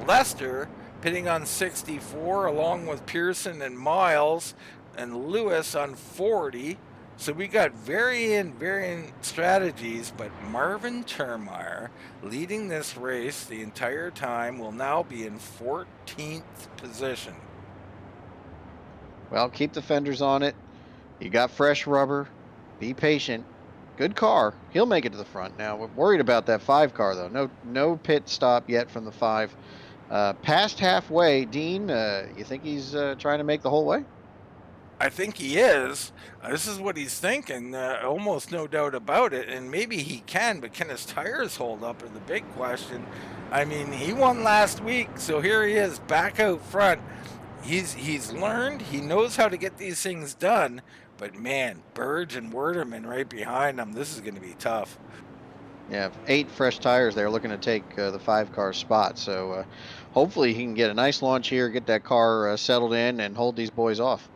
Lester pitting on 64, along with Pearson and Miles, and Lewis on 40. So we got varying strategies, but Marvin Turnmire, leading this race the entire time, will now be in 14th position. Well, keep the fenders on it. You got fresh rubber. Be patient. Good car. He'll make it to the front. Now, we're worried about that 5 car, though. No pit stop yet from the 5. Past halfway, Dean, you think he's trying to make the whole way? I think he is. This is what he's thinking, almost no doubt about it. And maybe he can, but can his tires hold up? Are the big question. I mean, he won last week, so here he is back out front. He's learned. He knows how to get these things done. But man, Berge and Werderman right behind him. This is going to be tough. Yeah, 8 fresh tires there, looking to take the 5 car spot. So hopefully he can get a nice launch here, get that car settled in, and hold these boys off.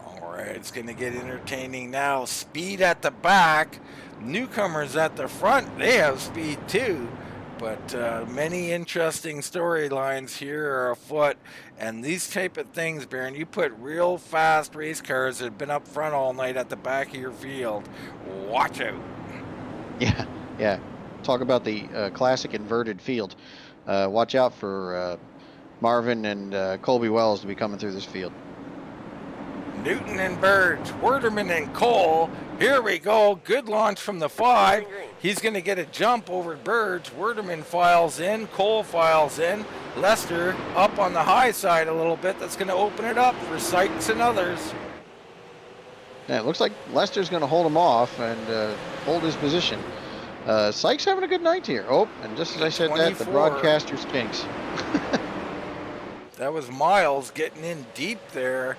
All right, it's going to get entertaining now. Speed at the back, newcomers at the front. They have speed too, but many interesting storylines here are afoot. And these type of things, Baron, you put real fast race cars that have been up front all night at the back of your field. Watch out. Yeah. Talk about the classic inverted field. Watch out for Marvin and Colby Wells to be coming through this field. Newton and Berge, Werderman and Cole. Here we go. Good launch from the 5. He's going to get a jump over Berge. Werderman files in. Cole files in. Lester up on the high side a little bit. That's going to open it up for Sykes and others. Yeah, it looks like Lester's going to hold him off and hold his position. Sykes having a good night here. Oh, and just as I said 24. that, the broadcaster stinks. That was Miles getting in deep there.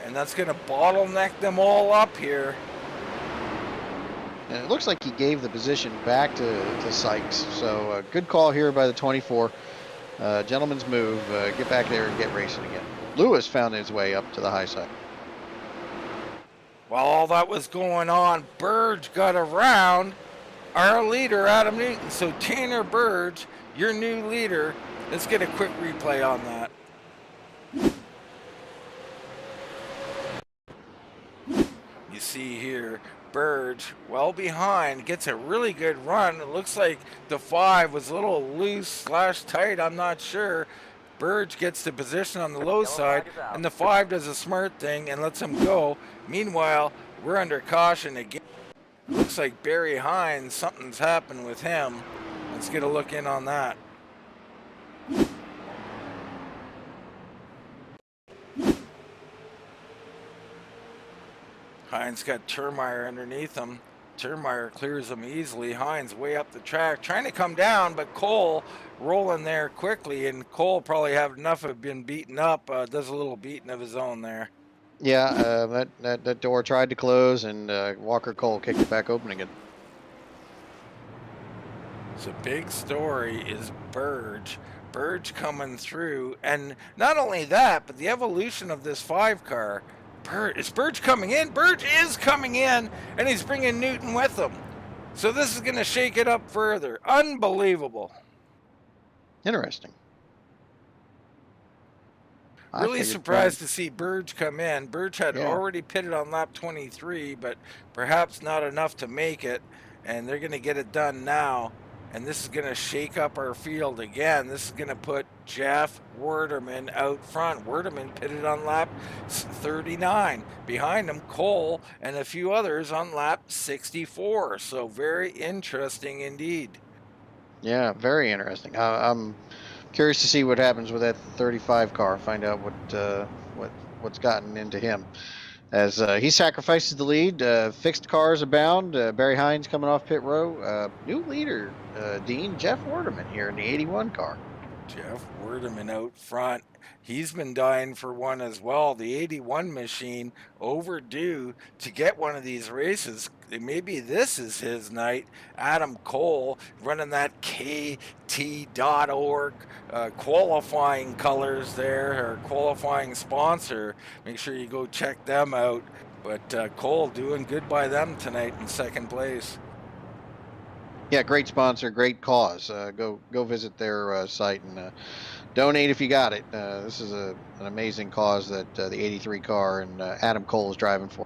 And that's going to bottleneck them all up here. And it looks like he gave the position back to Sykes. So good call here by the 24. Gentleman's move. Get back there and get racing again. Lewis found his way up to the high side. While all that was going on, Berge got around our leader, Adam Newton. So Tanner Berge, your new leader. Let's get a quick replay on that. You see here, Berge, well behind, gets a really good run. It looks like the 5 was a little loose / tight, I'm not sure. Berge gets the position on the low side, and the 5 does a smart thing and lets him go. Meanwhile, we're under caution again. Looks like Barry Hines, something's happened with him. Let's get a look in on that. Hines got Turnmire underneath him. Turnmire clears him easily. Hines way up the track, trying to come down, but Cole rolling there quickly, and Cole probably have enough of been beaten up. Does a little beating of his own there. Yeah, that door tried to close, and Walker Cole kicked it back open again. So big story is Berge. Berge coming through, and not only that, but the evolution of this 5 car. Is Berge coming in? Berge is coming in, and he's bringing Newton with him. So this is going to shake it up further. Unbelievable. Interesting. Really surprised to see Berge come in. Berge had already pitted on lap 23, but perhaps not enough to make it, and they're going to get it done now. and this is going to shake up our field again. This is going to put Jeff Werderman out front. Werderman pitted on lap 39. Behind him, Cole and a few others on lap 64. So very interesting indeed. Yeah, very interesting. I'm curious to see what happens with that 35 car. Find out what's gotten into him as he sacrifices the lead. Fixed cars abound. Barry Hines coming off pit row. New leader, Dean Jeff Werderman here in the 81 car. Jeff Werderman out front. He's been dying for one as well. The 81 machine overdue to get one of these races. Maybe this is his night. Adam Cole running that KT.org qualifying colors there, or qualifying sponsor. Make sure you go check them out. But Cole doing good by them tonight in second place. Yeah, great sponsor, great cause. Go visit their site and donate if you got it. This is an amazing cause that the 83 car and Adam Cole is driving for.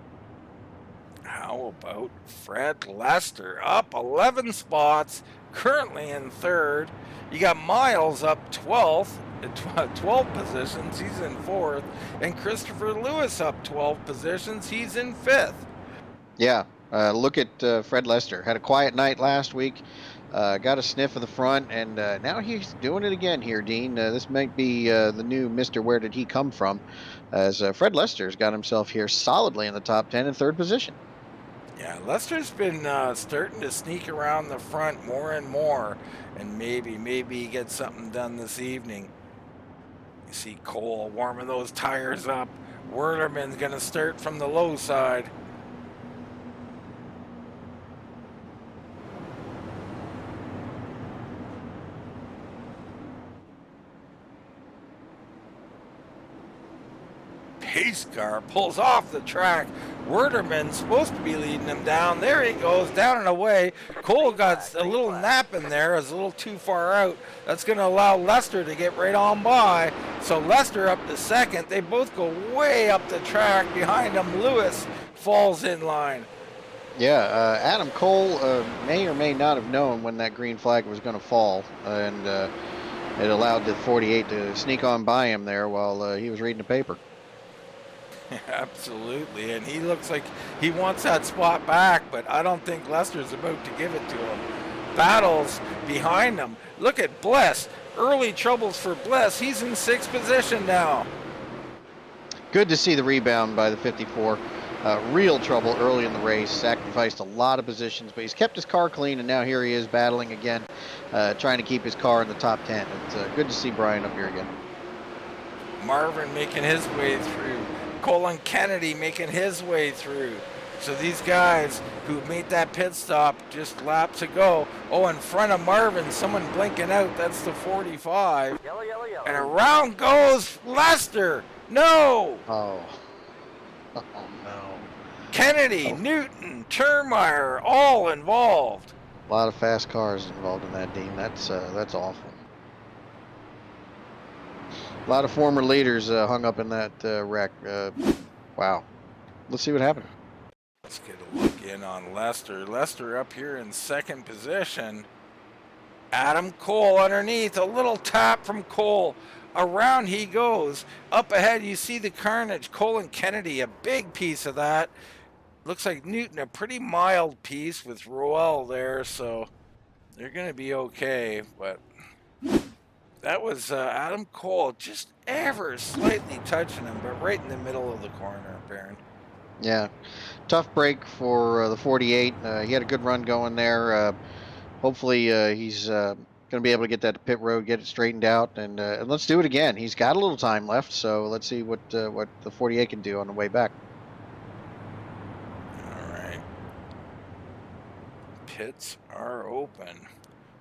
How about Fred Lester up 11 spots, currently in third. You got Miles up 12 positions, he's in fourth, and Christopher Lewis up 12 positions, he's in fifth. Yeah, look at Fred Lester. Had a quiet night last week. Got a sniff of the front, and now he's doing it again here, Dean. This might be the new Mr. Where Did He Come From, as Fred Lester's got himself here solidly in the top 10 in third position. Yeah, Lester's been starting to sneak around the front more and more, and maybe he gets something done this evening. You see Cole warming those tires up. Werderman's going to start from the low side. Pace car pulls off the track. Werderman's supposed to be leading him down. There he goes, down and away. Cole got a little nap in there, is a little too far out. That's going to allow Lester to get right on by. So Lester up to second. They both go way up the track. Behind them, Lewis falls in line. Yeah, Adam Cole may or may not have known when that green flag was going to fall, and it allowed the 48 to sneak on by him there while he was reading the paper. Absolutely, and he looks like he wants that spot back, but I don't think Lester's about to give it to him. Battles behind him. Look at Bless. Early troubles for Bless. He's in sixth position now. Good to see the rebound by the 54. Real trouble early in the race. Sacrificed a lot of positions, but he's kept his car clean, and now here he is battling again, trying to keep his car in the top 10. It's good to see Brian up here again. Marvin making his way through. Colin Kennedy making his way through. So these guys who made that pit stop just laps ago. Oh, in front of Marvin, someone blinking out. That's the 45. Yellow, yellow, yellow. And around goes Lester. No. Oh no. Kennedy, Newton, Turnmire, all involved. A lot of fast cars involved in that, Dean. That's awful. A lot of former leaders hung up in that wreck. Wow. Let's see what happened. Let's get a look in on Lester. Lester up here in second position. Adam Cole underneath. A little tap from Cole. Around he goes. Up ahead you see the carnage. Colin Kennedy, a big piece of that. Looks like Newton, a pretty mild piece with Roel there, so they're going to be okay. But that was Adam Cole just ever slightly touching him, but right in the middle of the corner, Baron. Yeah, tough break for the 48. He had a good run going there. Hopefully he's going to be able to get that to pit road, get it straightened out, and let's do it again. He's got a little time left, so let's see what the 48 can do on the way back. All right. Pits are open.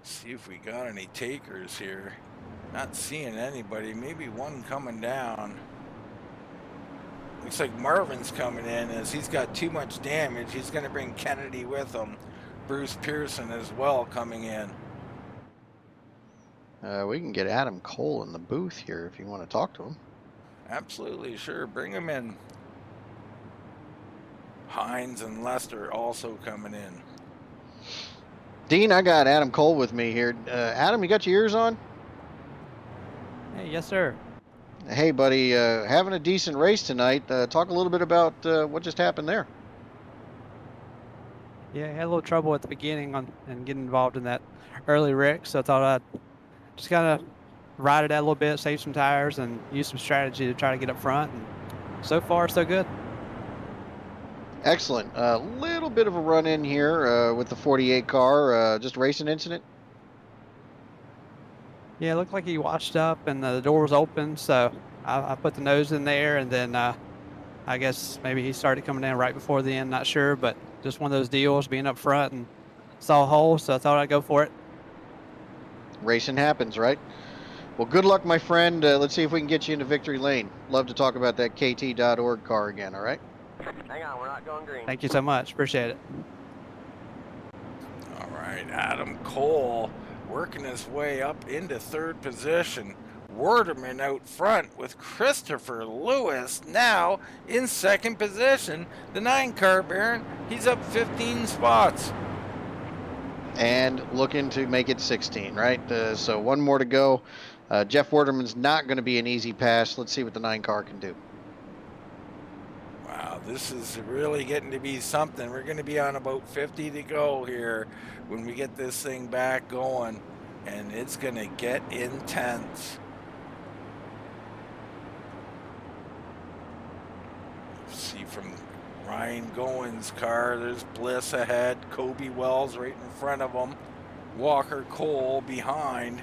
See if we got any takers here. Not seeing anybody. Maybe one coming down. Looks like Marvin's coming in as he's got too much damage. He's going to bring Kennedy with him. Bruce Pearson as well coming in. We can get Adam Cole in the booth here if you want to talk to him. Absolutely, sure. Bring him in. Hines and Lester also coming in. Dean, I got Adam Cole with me here. Adam, you got your ears on? Hey, yes, sir. Hey, buddy, having a decent race tonight. Talk a little bit about what just happened there. Yeah, I had a little trouble at the beginning and getting involved in that early wreck, so I thought I'd just kind of ride it out a little bit, save some tires, and use some strategy to try to get up front. And so far, so good. Excellent. A little bit of a run in here with the 48 car. Just racing incident. Yeah, it looked like he washed up and the door was open, so I put the nose in there, and then I guess maybe he started coming down right before the end. Not sure, but just one of those deals, being up front and saw a hole, so I thought I'd go for it. Racing happens, right? Well, good luck, my friend. Let's see if we can get you into victory lane. Love to talk about that KT.org car again, all right? Hang on, we're not going green. Thank you so much. Appreciate it. All right, Adam Cole working his way up into third position. Warderman out front with Christopher Lewis now in second position. The 9-car Baron, he's up 15 spots. And looking to make it 16, right? So one more to go. Jeff Warderman's not going to be an easy pass. Let's see what the 9-car can do. Wow, this is really getting to be something. We're going to be on about 50 to go here when we get this thing back going, and it's going to get intense. See from Ryan Goins' car, there's Bliss ahead, Kobe Wells right in front of him, Walker Cole behind.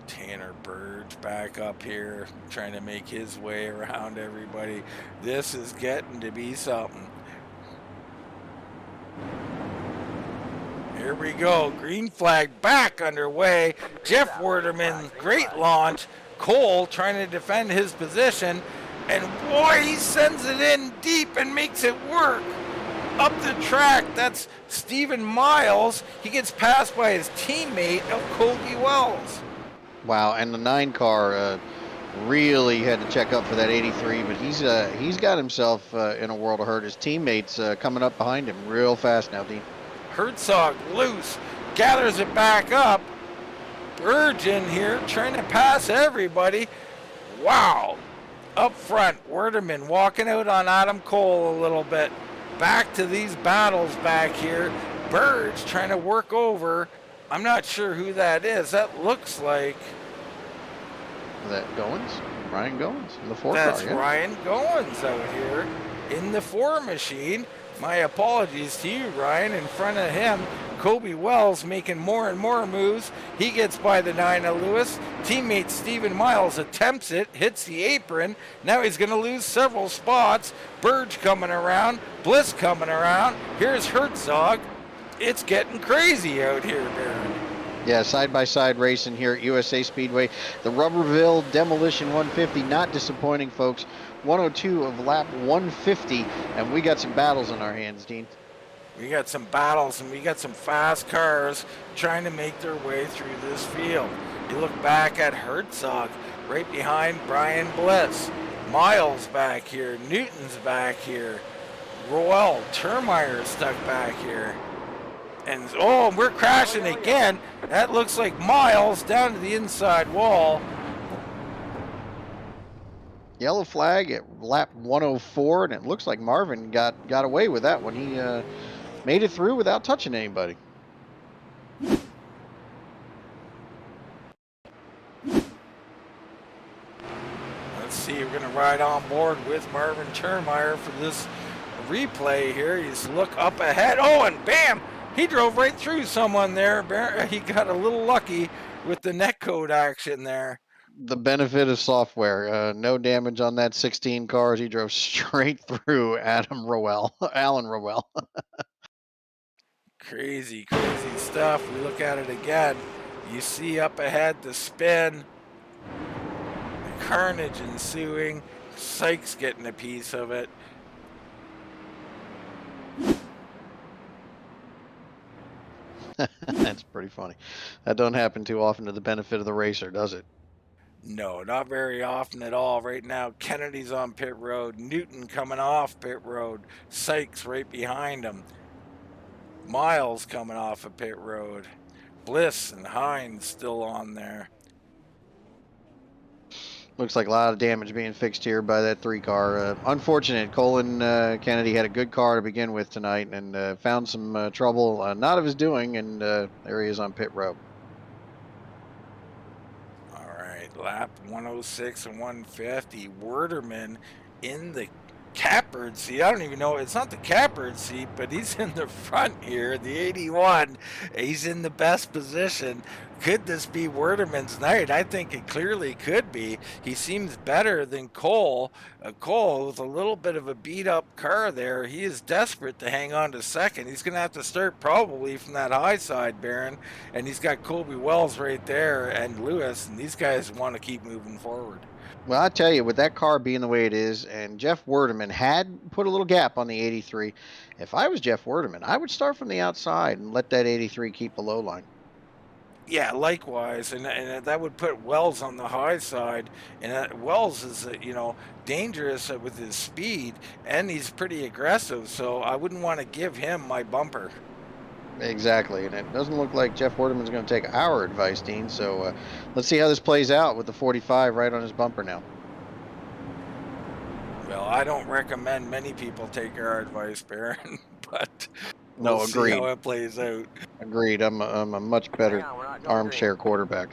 Tanner Berge back up here, trying to make his way around everybody. This is getting to be something. Here we go. Green flag back underway. Jeff Werderman, great launch. Cole trying to defend his position. And boy, he sends it in deep and makes it work. Up the track, that's Stephen Miles. He gets passed by his teammate of Kobe Wells. Wow, and the 9-car really had to check up for that 83, but he's got himself in a world of hurt. His teammates coming up behind him real fast now, Dean. Herzog loose, gathers it back up. Berge in here trying to pass everybody. Wow. Up front, Werderman walking out on Adam Cole a little bit. Back to these battles back here. Berge trying to work over. I'm not sure who that is. That looks like... That Goins? Ryan Goins in the 4 That's car, yeah. Ryan Goins out here in the 4 machine. My apologies to you, Ryan. In front of him, Kobe Wells making more and more moves. He gets by the 9 of Lewis. Teammate Stephen Miles attempts it, hits the apron. Now he's going to lose several spots. Berge coming around, Bliss coming around. Here's Herzog. It's getting crazy out here, Baron. Yeah, side-by-side racing here at USA Speedway. The Rubbleville Demolition 150, not disappointing, folks. 102 of lap 150, and we got some battles on our hands, Dean. We got some battles, and we got some fast cars trying to make their way through this field. You look back at Herzog, right behind Brian Bliss. Miles back here, Newton's back here. Roel Turnmire stuck back here. And oh, we're crashing again. That looks like Miles down to the inside wall. Yellow flag at lap 104, and it looks like Marvin got away with that one. He made it through without touching anybody. Let's see, we're going to ride on board with Marvin Turnmire for this replay here. He's look up ahead. Oh, and bam! He drove right through someone there. He got a little lucky with the netcode action there. The benefit of software. No damage on that 16 cars. He drove straight through Alan Rowell. Crazy, crazy stuff. We look at it again. You see up ahead the spin. The carnage ensuing. Sykes getting a piece of it. That's pretty funny. That don't happen too often to the benefit of the racer, does it? No, not very often at all. Right now, Kennedy's on pit road, Newton coming off pit road, Sykes right behind him, Miles coming off of pit road, Bliss and Hines still on there. Looks like a lot of damage being fixed here by that 3 car. Unfortunate. Colin Kennedy had a good car to begin with tonight and found some trouble, not of his doing, and there he is on pit road. All right, lap 106 and 150. Werderman in the catbird seat. I don't even know. It's not the catbird seat, but he's in the front here, the 81. He's in the best position. Could this be Werderman's night? I think it clearly could be. He seems better than Cole. Cole with a little bit of a beat up car there. He is desperate to hang on to second. He's going to have to start probably from that high side, Baron. And he's got Colby Wells right there and Lewis, and these guys want to keep moving forward. Well, I tell you, with that car being the way it is, and Jeff Werderman had put a little gap on the 83, if I was Jeff Werderman, I would start from the outside and let that 83 keep the low line. Yeah, likewise, and that would put Wells on the high side, and Wells is dangerous with his speed, and he's pretty aggressive, so I wouldn't want to give him my bumper. Exactly, and it doesn't look like Jeff Werderman's going to take our advice, Dean, so let's see how this plays out with the 45 right on his bumper now. Well, I don't recommend many people take our advice, Baron, but No, we'll agreed. see how it plays out. Agreed. I'm a much better armchair quarterback.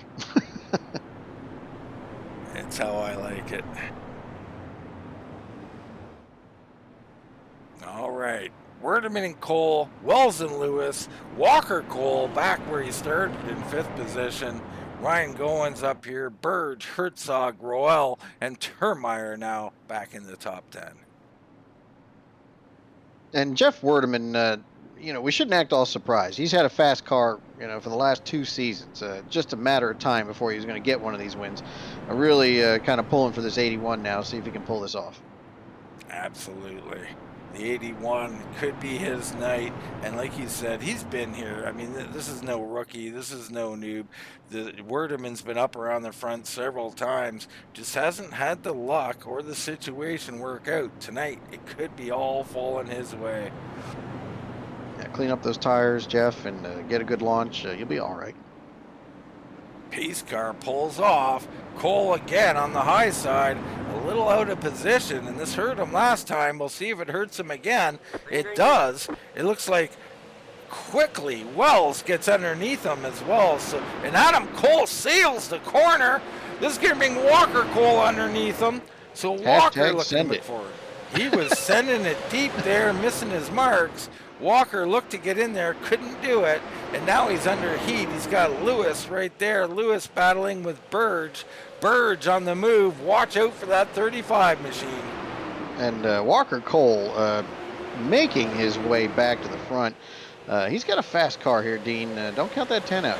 It's how I like it. All right. Werderman and Cole, Wells and Lewis, Walker Cole back where he started in 5th position. Ryan Goins up here, Berge, Herzog, Roel, and Turnmire now back in the top 10. And Jeff Werderman, we shouldn't act all surprised. He's had a fast car, for the last 2 seasons. Just a matter of time before he's going to get one of these wins. I'm really kind of pulling for this 81 now, see if he can pull this off. Absolutely. The 81 could be his night, and like you said, he's been here. I mean, this is no rookie. This is no noob. The Werderman's been up around the front several times. Just hasn't had the luck or the situation work out. Tonight, it could be all falling his way. Yeah, clean up those tires, Jeff, and get a good launch. You'll be all right. Pace car pulls off. Cole again on the high side, a little out of position, and this hurt him last time. We'll see if it hurts him again. It does. It looks like quickly Wells gets underneath him as well. So, and Adam Cole sails the corner. This is going to bring Walker Cole underneath him. So Walker looking for it. He was sending it deep there, missing his marks. Walker looked to get in there, couldn't do it, and now he's under heat. He's got Lewis right there. Lewis battling with Berge. Berge on the move. Watch out for that 35 machine. And Walker Cole making his way back to the front. He's got a fast car here, Dean. Don't count that 10 out.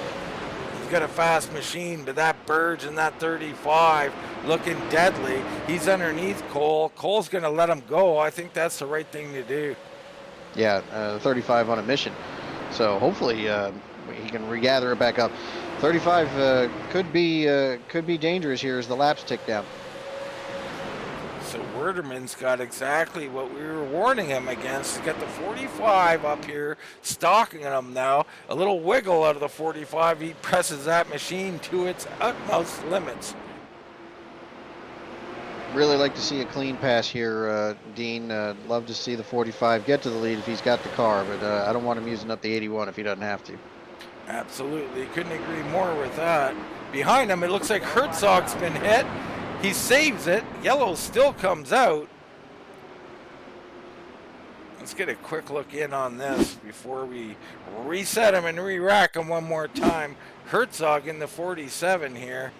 He's got a fast machine, but that Berge and that 35 looking deadly. He's underneath Cole. Cole's going to let him go. I think that's the right thing to do. Yeah, 35 on a mission. So hopefully he can regather it back up. 35 could be dangerous here as the laps tick down. So Werderman's got exactly what we were warning him against. He's got the 45 up here, stalking him now. A little wiggle out of the 45. He presses that machine to its utmost limits. Really like to see a clean pass here, Dean. Love to see the 45 get to the lead if he's got the car, but I don't want him using up the 81 if he doesn't have to. Absolutely. Couldn't agree more with that. Behind him, it looks like Herzog's been hit. He saves it. Yellow still comes out. Let's get a quick look in on this before we reset him and re-rack him one more time. Herzog in the 47 here.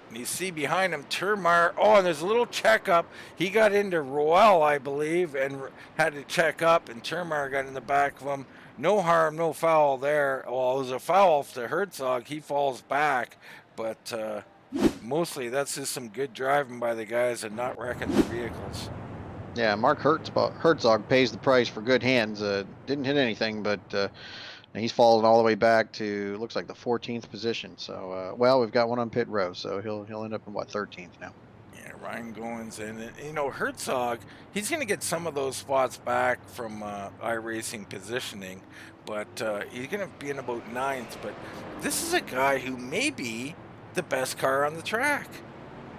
And you see behind him Turnmire. Oh, and there's a little checkup. He got into Roel, I believe, and had to check up, and Turnmire got in the back of him. No harm, no foul there. Well, it was a foul to Herzog. He falls back, but mostly that's just some good driving by the guys and not wrecking their vehicles. Yeah, Mark Herzog pays the price for good hands. Didn't hit anything, but And he's fallen all the way back to, looks like the 14th position. So, well, we've got one on pit row, so he'll end up in what, 13th now. Yeah, Ryan Goins and Herzog, he's going to get some of those spots back from iRacing positioning, but he's going to be in about 9th. But this is a guy who may be the best car on the track.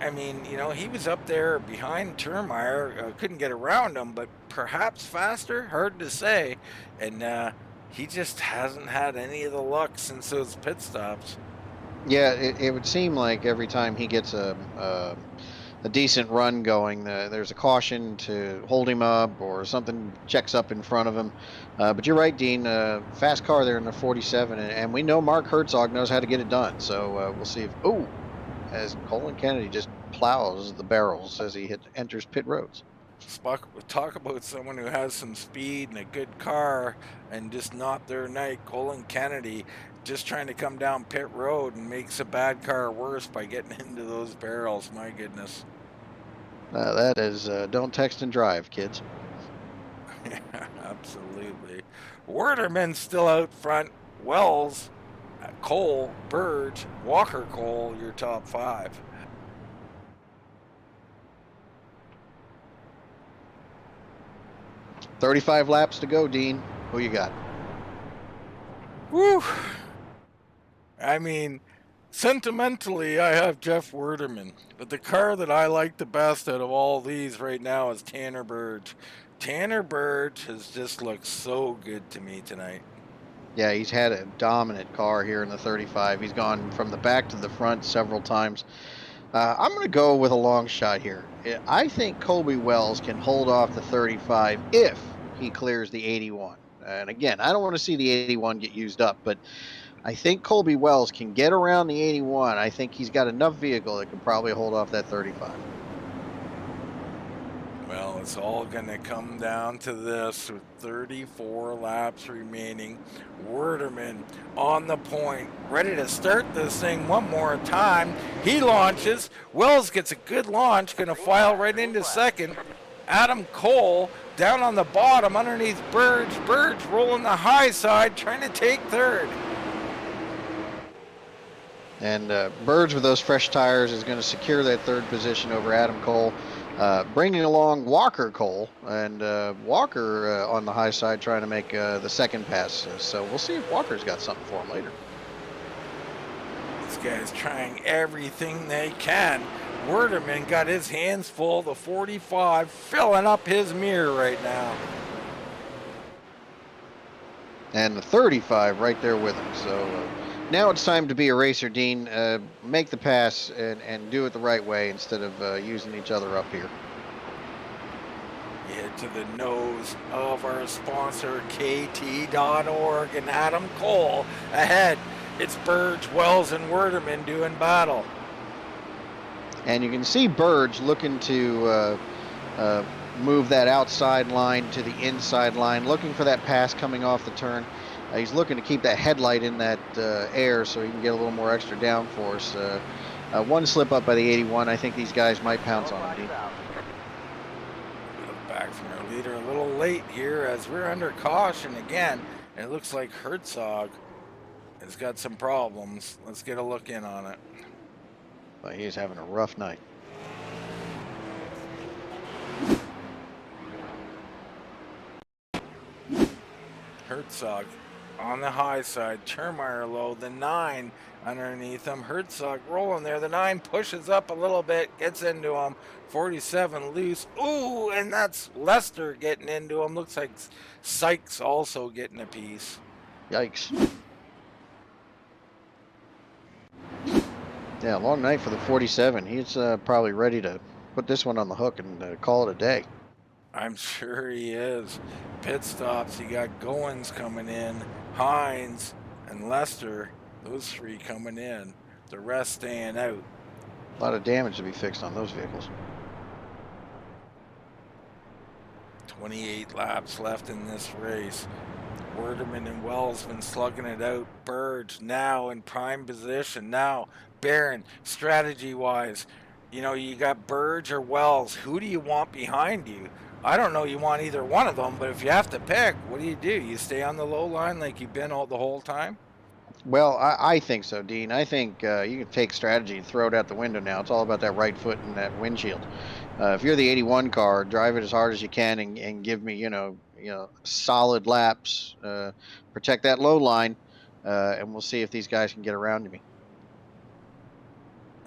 I mean, he was up there behind Turnmire, couldn't get around him, but perhaps faster, hard to say. And he just hasn't had any of the luck since those pit stops. Yeah, it would seem like every time he gets a decent run going, there's a caution to hold him up or something checks up in front of him. But you're right, Dean. Fast car there in the 47, and we know Mark Herzog knows how to get it done. So we'll see if as Colin Kennedy just plows the barrels as he enters pit roads. Talk about someone who has some speed and a good car and just not their night. Colin Kennedy just trying to come down pit road and makes a bad car worse by getting into those barrels. My goodness. That is don't text and drive, kids. Yeah, absolutely. Werderman's still out front. Wells, Cole, Berge, Walker Cole, your top 5. $35 laps to go, Dean. Who you got? Woo! I mean, sentimentally, I have Jeff Werderman, but the car that I like the best out of all these right now is Tanner Berge. Tanner Berge has just looked so good to me tonight. Yeah, he's had a dominant car here in the 35. He's gone from the back to the front several times. I'm going to go with a long shot here. I think Colby Wells can hold off the 35 if he clears the 81. And again, I don't want to see the 81 get used up, but I think Colby Wells can get around the 81. I think he's got enough vehicle that can probably hold off that 35. Well, it's all going to come down to this with 34 laps remaining. Werderman on the point, ready to start this thing one more time. He launches. Wells gets a good launch, going to file right into second. Adam Cole down on the bottom underneath Berge. Berge rolling the high side, trying to take third. And Berge with those fresh tires is going to secure that third position over Adam Cole. Bringing along Walker Cole, and Walker on the high side trying to make the second pass. So we'll see if Walker's got something for him later. This guy's trying everything they can. Werderman got his hands full. The 45 filling up his mirror right now. And the 35 right there with him. So now it's time to be a racer, Dean. Make the pass and do it the right way instead of using each other up here. Head to the nose of our sponsor, KT.org, and Adam Cole ahead. It's Berge, Wells, and Werderman doing battle. And you can see Berge looking to move that outside line to the inside line, looking for that pass coming off the turn. He's looking to keep that headlight in that air so he can get a little more extra downforce. One slip up by the 81, I think these guys might pounce on him. Back from our leader a little late here as we're under caution again. And it looks like Herzog has got some problems. Let's get a look in on it. But he's having a rough night. Herzog on the high side, Turnmire low, the 9 underneath him. Herzog rolling there. The 9 pushes up a little bit, gets into him. 47 loose. Ooh, and that's Lester getting into him. Looks like Sykes also getting a piece. Yikes. Yeah, long night for the 47. He's probably ready to put this one on the hook and call it a day. I'm sure he is. Pit stops, you got Goins coming in, Hines and Lester, those 3 coming in. The rest staying out. A lot of damage to be fixed on those vehicles. 28 laps left in this race. Werderman and Wells been slugging it out. Berge now in prime position. Now, Barron, strategy-wise, you got Berge or Wells. Who do you want behind you? I don't know you want either one of them, but if you have to pick, what do? You stay on the low line like you've been all the whole time? Well, I think so, Dean. I think you can take strategy and throw it out the window now. It's all about that right foot and that windshield. If you're the 81 car, drive it as hard as you can and give me, solid laps. Protect that low line, and we'll see if these guys can get around me.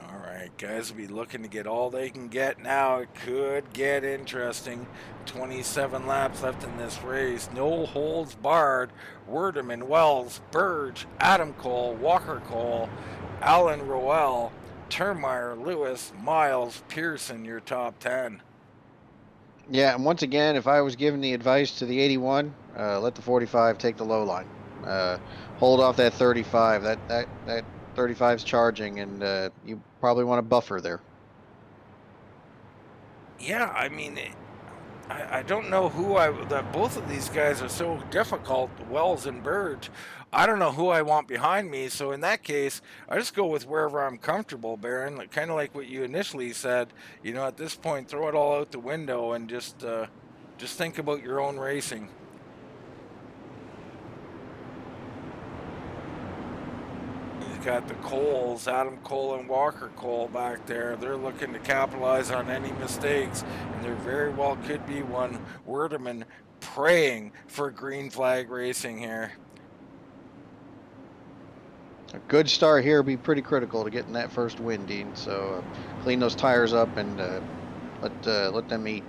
All right, guys will be looking to get all they can get now. It could get interesting. 27 laps left in this race. No holds barred. Werderman, Wells, Berge, Adam Cole, Walker Cole, Alan Roel, Turnmire, Lewis, Miles, Pearson, your top 10. Yeah, and once again, if I was giving the advice to the 81, let the 45 take the low line. Hold off that 35. That 35's charging, and you probably want a buffer there. Yeah, I mean, I don't know that both of these guys are so difficult, Wells and Berge. I don't know who I want behind me, so in that case, I just go with wherever I'm comfortable, Baron. Kind of like what you initially said. At this point, throw it all out the window and just think about your own racing. You've got the Coles, Adam Cole and Walker Cole back there. They're looking to capitalize on any mistakes, and there very well could be one. Werderman praying for green flag racing here. A good start here would be pretty critical to getting that first win, Dean. So clean those tires up and let them eat.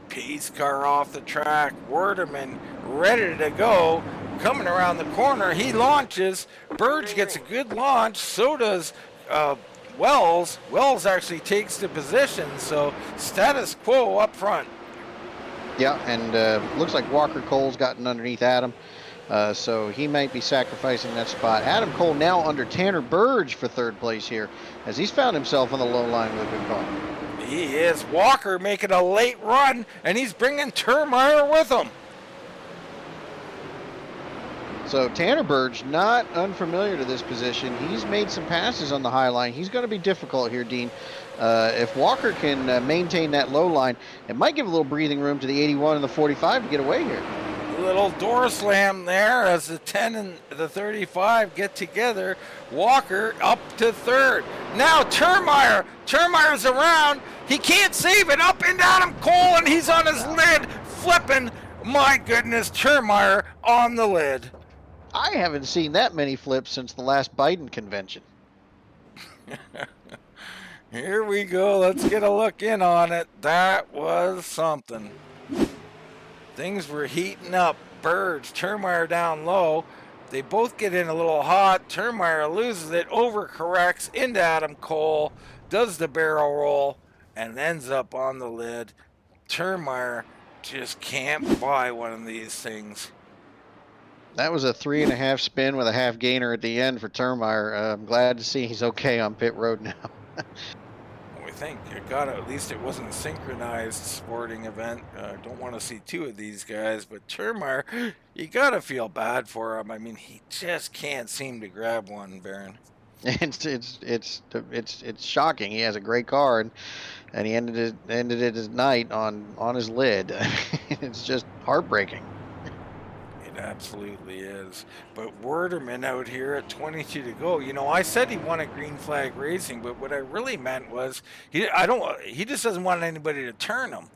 Pace car off the track. Werderman ready to go. Coming around the corner, he launches. Berge gets a good launch. So does Wells. Wells actually takes the position. So status quo up front. Yeah, and looks like Walker Cole's gotten underneath Adam. So he might be sacrificing that spot. Adam Cole now under Tanner Berge for third place here, as he's found himself on the low line with a good car. He is. Walker making a late run, and he's bringing Turnmire with him. So Tanner Berge, not unfamiliar to this position. He's made some passes on the high line. He's going to be difficult here, Dean. If Walker can maintain that low line, it might give a little breathing room to the 81 and the 45 to get away here. Little door slam there as the 10 and the 35 get together. Walker up to third. Now Turnmire's around. He can't save it. Up and Adam Cole, and he's on his lid, flipping. My goodness, Turnmire on the lid. I haven't seen that many flips since the last Biden convention. Here we go. Let's get a look in on it. That was something. Things were heating up. Berge, Turnmire down low. They both get in a little hot. Turnmire loses it, overcorrects into Adam Cole, does the barrel roll, and ends up on the lid. Turnmire just can't buy one of these things. That was a 3.5 spin with a half gainer at the end for Turnmire. I'm glad to see he's okay on pit road now. We think at least it wasn't a synchronized sporting event. Don't want to see two of these guys, but Turnmire, you gotta feel bad for him. I mean, he just can't seem to grab one, Baron. It's shocking. He has a great car, and he ended his night on his lid. It's just heartbreaking. It absolutely is. But Werderman out here at 22 to go. I said he wanted green flag racing, but what I really meant was he just doesn't want anybody to turn him.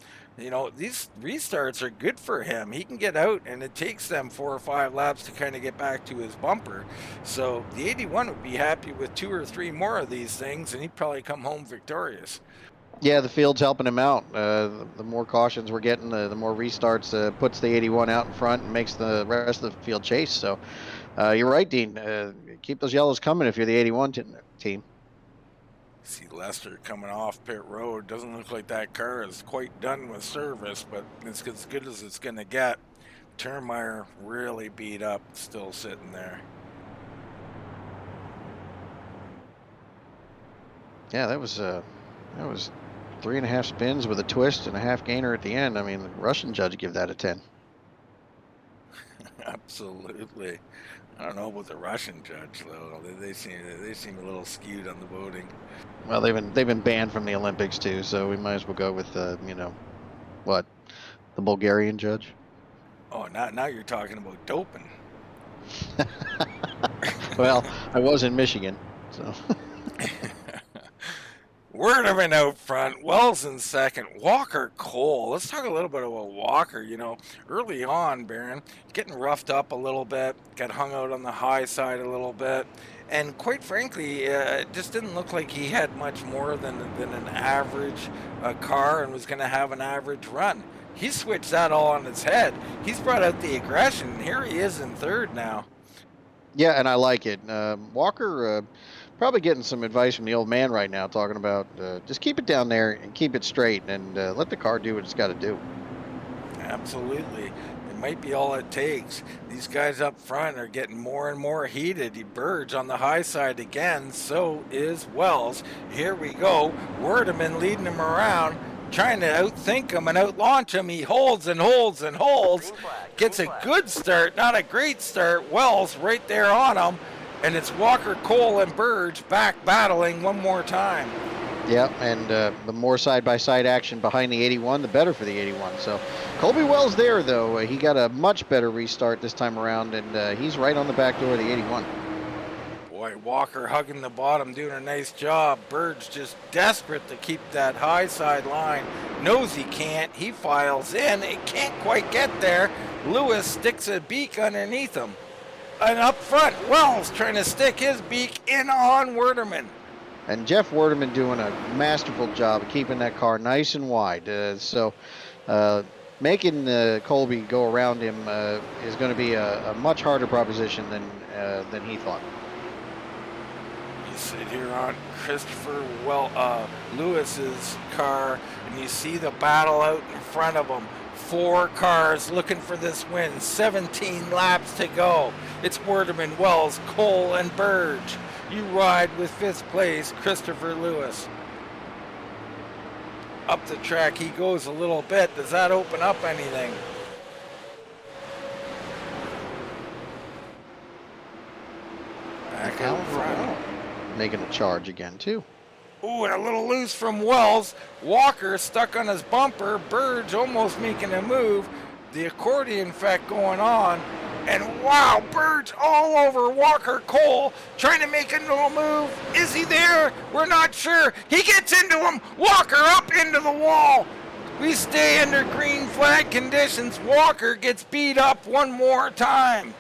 These restarts are good for him. He can get out, and it takes them 4 or 5 laps to kind of get back to his bumper. So the 81 would be happy with 2 or 3 more of these things, and he'd probably come home victorious. Yeah, the field's helping him out. The more cautions we're getting, the more restarts puts the 81 out in front and makes the rest of the field chase. So you're right, Dean. Keep those yellows coming if you're the 81 team. See Lester coming off pit road. Doesn't look like that car is quite done with service, but it's as good as it's going to get. Turnmire really beat up, still sitting there. Yeah, that was 3.5 spins with a twist and a half gainer at the end. I mean, the Russian judge give that a 10. Absolutely. I don't know about the Russian judge though. They seem a little skewed on the voting. Well, they've been banned from the Olympics too, so we might as well go with what, the Bulgarian judge. Oh, now you're talking about doping. Well, I was in Michigan, so. Werderman out front, Wells in second, Walker Cole. Let's talk a little bit about Walker. You know, early on, Baron, getting roughed up a little bit, got hung out on the high side a little bit, and quite frankly, it just didn't look like he had much more than an average car and was going to have an average run. He switched that all on its head. He's brought out the aggression, and here he is in third now. Yeah, and I like it. Walker probably getting some advice from the old man right now, talking about just keep it down there and keep it straight and let the car do what it's got to do. Absolutely. It might be all it takes. These guys up front are getting more and more heated. Berge on the high side again. So is Wells. Here we go. Werderman leading him around, trying to outthink him and outlaunch him. He holds and holds and holds. Gets a good start, not a great start. Wells right there on him. And it's Walker, Cole, and Berge back battling one more time. Yeah, and the more side-by-side action behind the 81, the better for the 81. So Colby Wells there, though. He got a much better restart this time around, and he's right on the back door of the 81. Boy, Walker hugging the bottom, doing a nice job. Berge just desperate to keep that high side line. Knows he can't. He files in. It can't quite get there. Lewis sticks a beak underneath him. And up front, Wells trying to stick his beak in on Werderman. And Jeff Werderman doing a masterful job of keeping that car nice and wide. So making Colby go around him is going to be a much harder proposition than he thought. You sit here on Christopher Lewis's car, and you see the battle out in front of him. 4 cars looking for this win. 17 laps to go. It's Werderman, Wells, Cole, and Berge. You ride with 5th place, Christopher Lewis. Up the track he goes a little bit. Does that open up anything? Back out front. Making a charge again, too. Ooh, and a little loose from Wells. Walker stuck on his bumper. Berge almost making a move. The accordion effect going on. And wow, Berge all over Walker Cole, trying to make a little move. Is he there? We're not sure. He gets into him. Walker up into the wall. We stay under green flag conditions. Walker gets beat up one more time.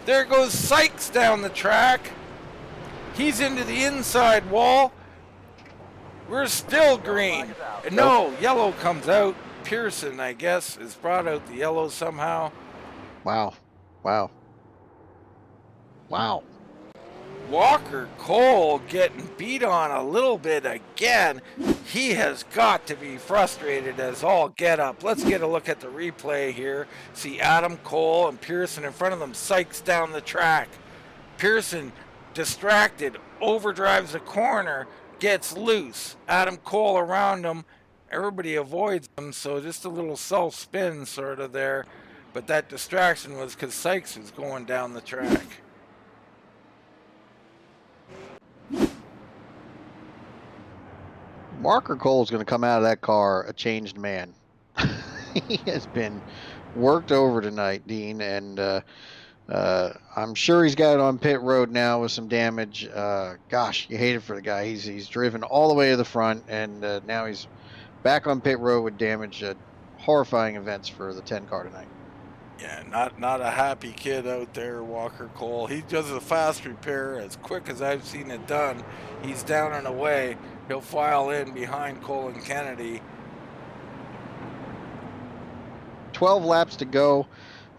There goes Sykes down the track. He's into the inside wall. We're still green. And no, yellow comes out. Pearson, I guess, has brought out the yellow somehow. Wow. Wow. Wow. Walker Cole getting beat on a little bit again. He has got to be frustrated as all get up. Let's get a look at the replay here. See Adam Cole and Pearson in front of them. Sykes down the track. Pearson distracted, overdrives the corner, gets loose. Adam Cole around him. Everybody avoids him, so just a little self-spin sort of there. But that distraction was because Sykes was going down the track. Walker Cole's going to come out of that car a changed man. He has been worked over tonight, Dean, and I'm sure he's got it on pit road now with some damage. Gosh, you hate it for the guy. He's driven all the way to the front, and now he's back on pit road with damage. Horrifying events for the 10 car tonight. Yeah, not a happy kid out there, Walker Cole. He does a fast repair as quick as I've seen it done. He's down and away. He'll file in behind Cole and Kennedy. 12 laps to go.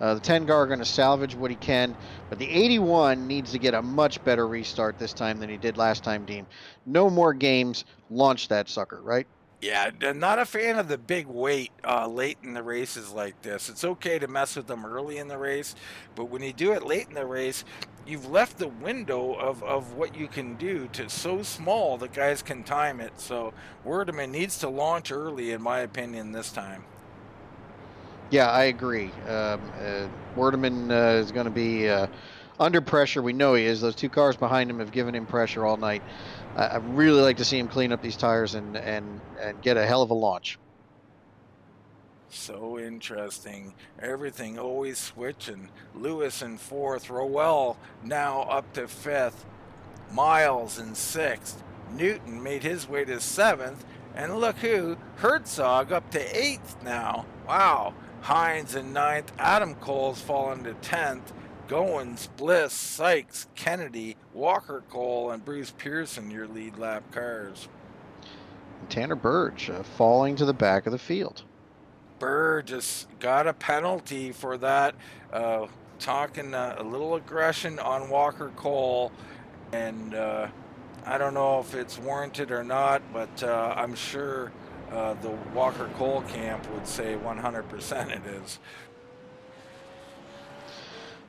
The 10 car are going to salvage what he can, but the 81 needs to get a much better restart this time than he did last time, Dean. No more games. Launch that sucker, right? Yeah, I'm not a fan of the big weight late in the races like this. It's okay to mess with them early in the race, but when you do it late in the race, you've left the window of what you can do to so small that guys can time it. So Werderman needs to launch early, in my opinion, this time. Yeah, I agree. Werderman is going to be under pressure. We know he is. Those two cars behind him have given him pressure all night. I really like to see him clean up these tires and get a hell of a launch. So interesting. Everything always switching. Lewis in fourth. Rowell now up to fifth. Miles in sixth. Newton made his way to seventh. And look who, Herzog up to eighth now. Wow. Hines in ninth. Adam Cole's fallen to 10th. Goins, Bliss, Sykes, Kennedy, Walker Cole, and Bruce Pearson, your lead lap cars. And Tanner Berge falling to the back of the field. Berge just got a penalty for that, talking a little aggression on Walker Cole, and I don't know if it's warranted or not, but I'm sure the Walker Cole camp would say 100% it is.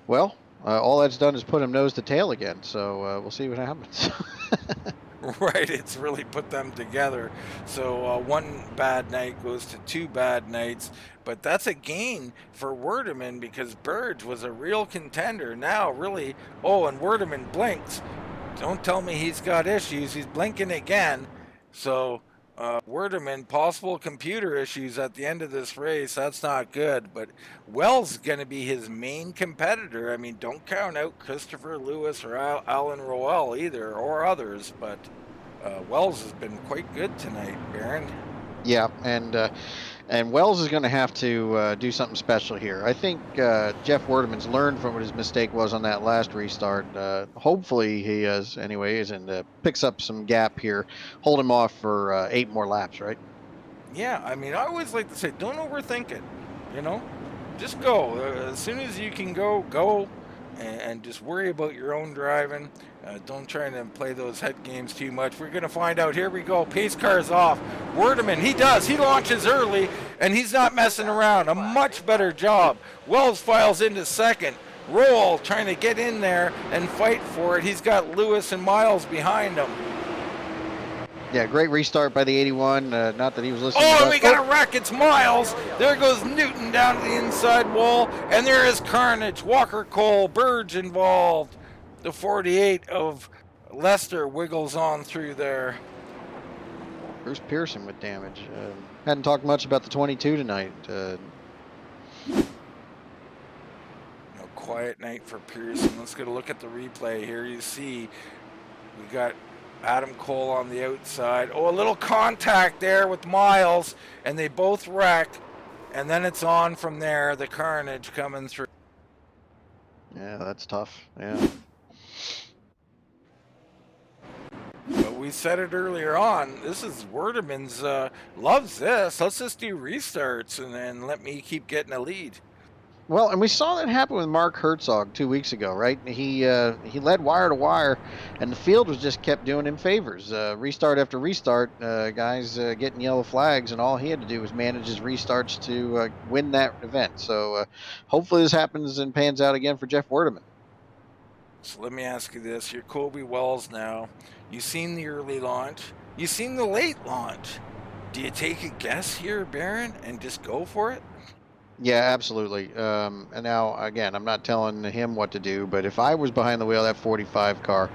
Well, all that's done is put him nose to tail again, so we'll see what happens. Right, it's really put them together. So one bad night goes to two bad nights, but that's a gain for Werdeman because Berge was a real contender. Now, really, and Werdeman blinks. Don't tell me he's got issues. He's blinking again. So Werdeman, possible computer issues at the end of this race. That's not good. But Wells is going to be his main competitor. I mean, don't count out Christopher Lewis or Alan Rowell either, or others. But Wells has been quite good tonight, Baron. Yeah, and Wells is going to have to do something special here. I think Jeff Werdeman's learned from what his mistake was on that last restart. Hopefully he has, anyways, and picks up some gap here. Hold him off for 8 more laps, right? Yeah, I mean, I always like to say, don't overthink it. You know, just go. As soon as you can go, and just worry about your own driving. Don't try to play those head games too much. We're going to find out. Here we go. Pace car's off. Werdeman, he does. He launches early, and he's not messing around. A much better job. Wells files into second. Rowell trying to get in there and fight for it. He's got Lewis and Miles behind him. Yeah, great restart by the 81. Not that he was listening. And we got a wreck. It's Miles. There goes Newton down to the inside wall, and there is carnage. Walker Cole, Berge involved. The 48 of Lester wiggles on through there. Bruce Pearson with damage. Hadn't talked much about the 22 tonight. Quiet night for Pearson. Let's get a look at the replay. Here you see we got Adam Cole on the outside. A little contact there with Miles, and they both wreck, and then it's on from there, the carnage coming through. Yeah, that's tough. Yeah. But we said it earlier on, this is Werdeman's, loves this. Let's just do restarts and let me keep getting a lead. Well, and we saw that happen with Mark Herzog 2 weeks ago, right? He led wire to wire, and the field was just kept doing him favors. Restart after restart, guys getting yellow flags, and all he had to do was manage his restarts to win that event. So hopefully this happens and pans out again for Jeff Werdeman. So let me ask you this. You're Kobe Wells now. You've seen the early launch. You've seen the late launch. Do you take a guess here, Baron, and just go for it? Yeah, absolutely. And now, again, I'm not telling him what to do, but if I was behind the wheel of that 45 car,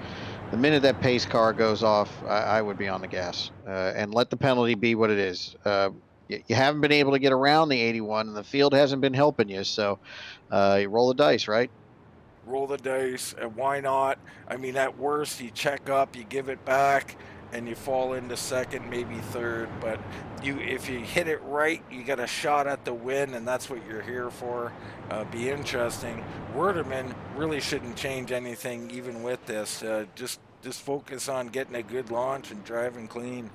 the minute that pace car goes off, I would be on the gas and let the penalty be what it is. You haven't been able to get around the 81, and the field hasn't been helping you, so you roll the dice, right? Roll the dice, and why not? I mean, at worst, you check up, you give it back, and you fall into second, maybe third. But if you hit it right, you got a shot at the win, and that's what you're here for. Be interesting. Werdeman really shouldn't change anything, even with this. Just focus on getting a good launch and driving clean.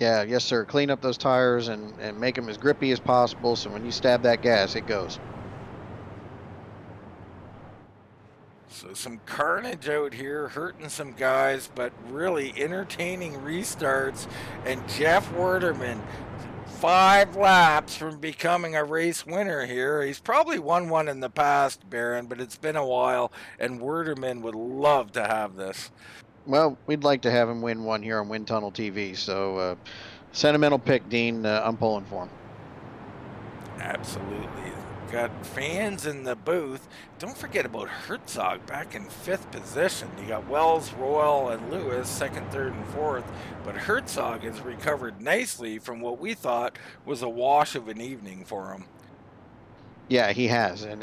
Yeah, yes, sir. Clean up those tires and make them as grippy as possible, so when you stab that gas, it goes. So some carnage out here, hurting some guys, but really entertaining restarts. And Jeff Werdeman, 5 laps from becoming a race winner here. He's probably won one in the past, Baron, but it's been a while, and Werdeman would love to have this. Well, we'd like to have him win one here on Wind Tunnel TV, so sentimental pick, Dean. I'm pulling for him. Absolutely. got fans in the booth. Don't forget about Herzog back in 5th position. You got Wells, Royal, and Lewis, 2nd, 3rd, and 4th. But Herzog has recovered nicely from what we thought was a wash of an evening for him. Yeah, he has, and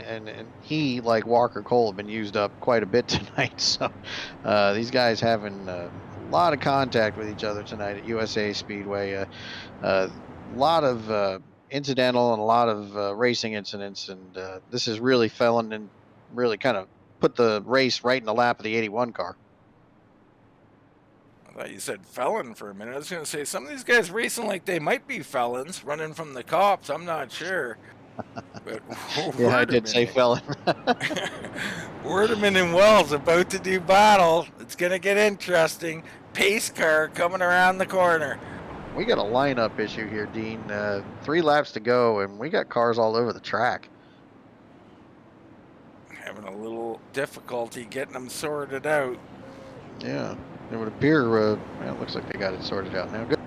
he, like Walker Cole, have been used up quite a bit tonight. So these guys having a lot of contact with each other tonight at USA Speedway. A lot of incidental and a lot of racing incidents, and this has really fallen and really kind of put the race right in the lap of the 81 car. I thought you said felon for a minute. I was going to say, some of these guys racing like they might be felons, running from the cops. I'm not sure. But Yeah, I did say felon. Werdeman and Wells about to do battle. It's going to get interesting. Pace car coming around the corner. We got a lineup issue here, Dean. 3 laps to go, and we got cars all over the track. Having a little difficulty getting them sorted out. Yeah, it would appear, well, it looks like they got it sorted out now. Good.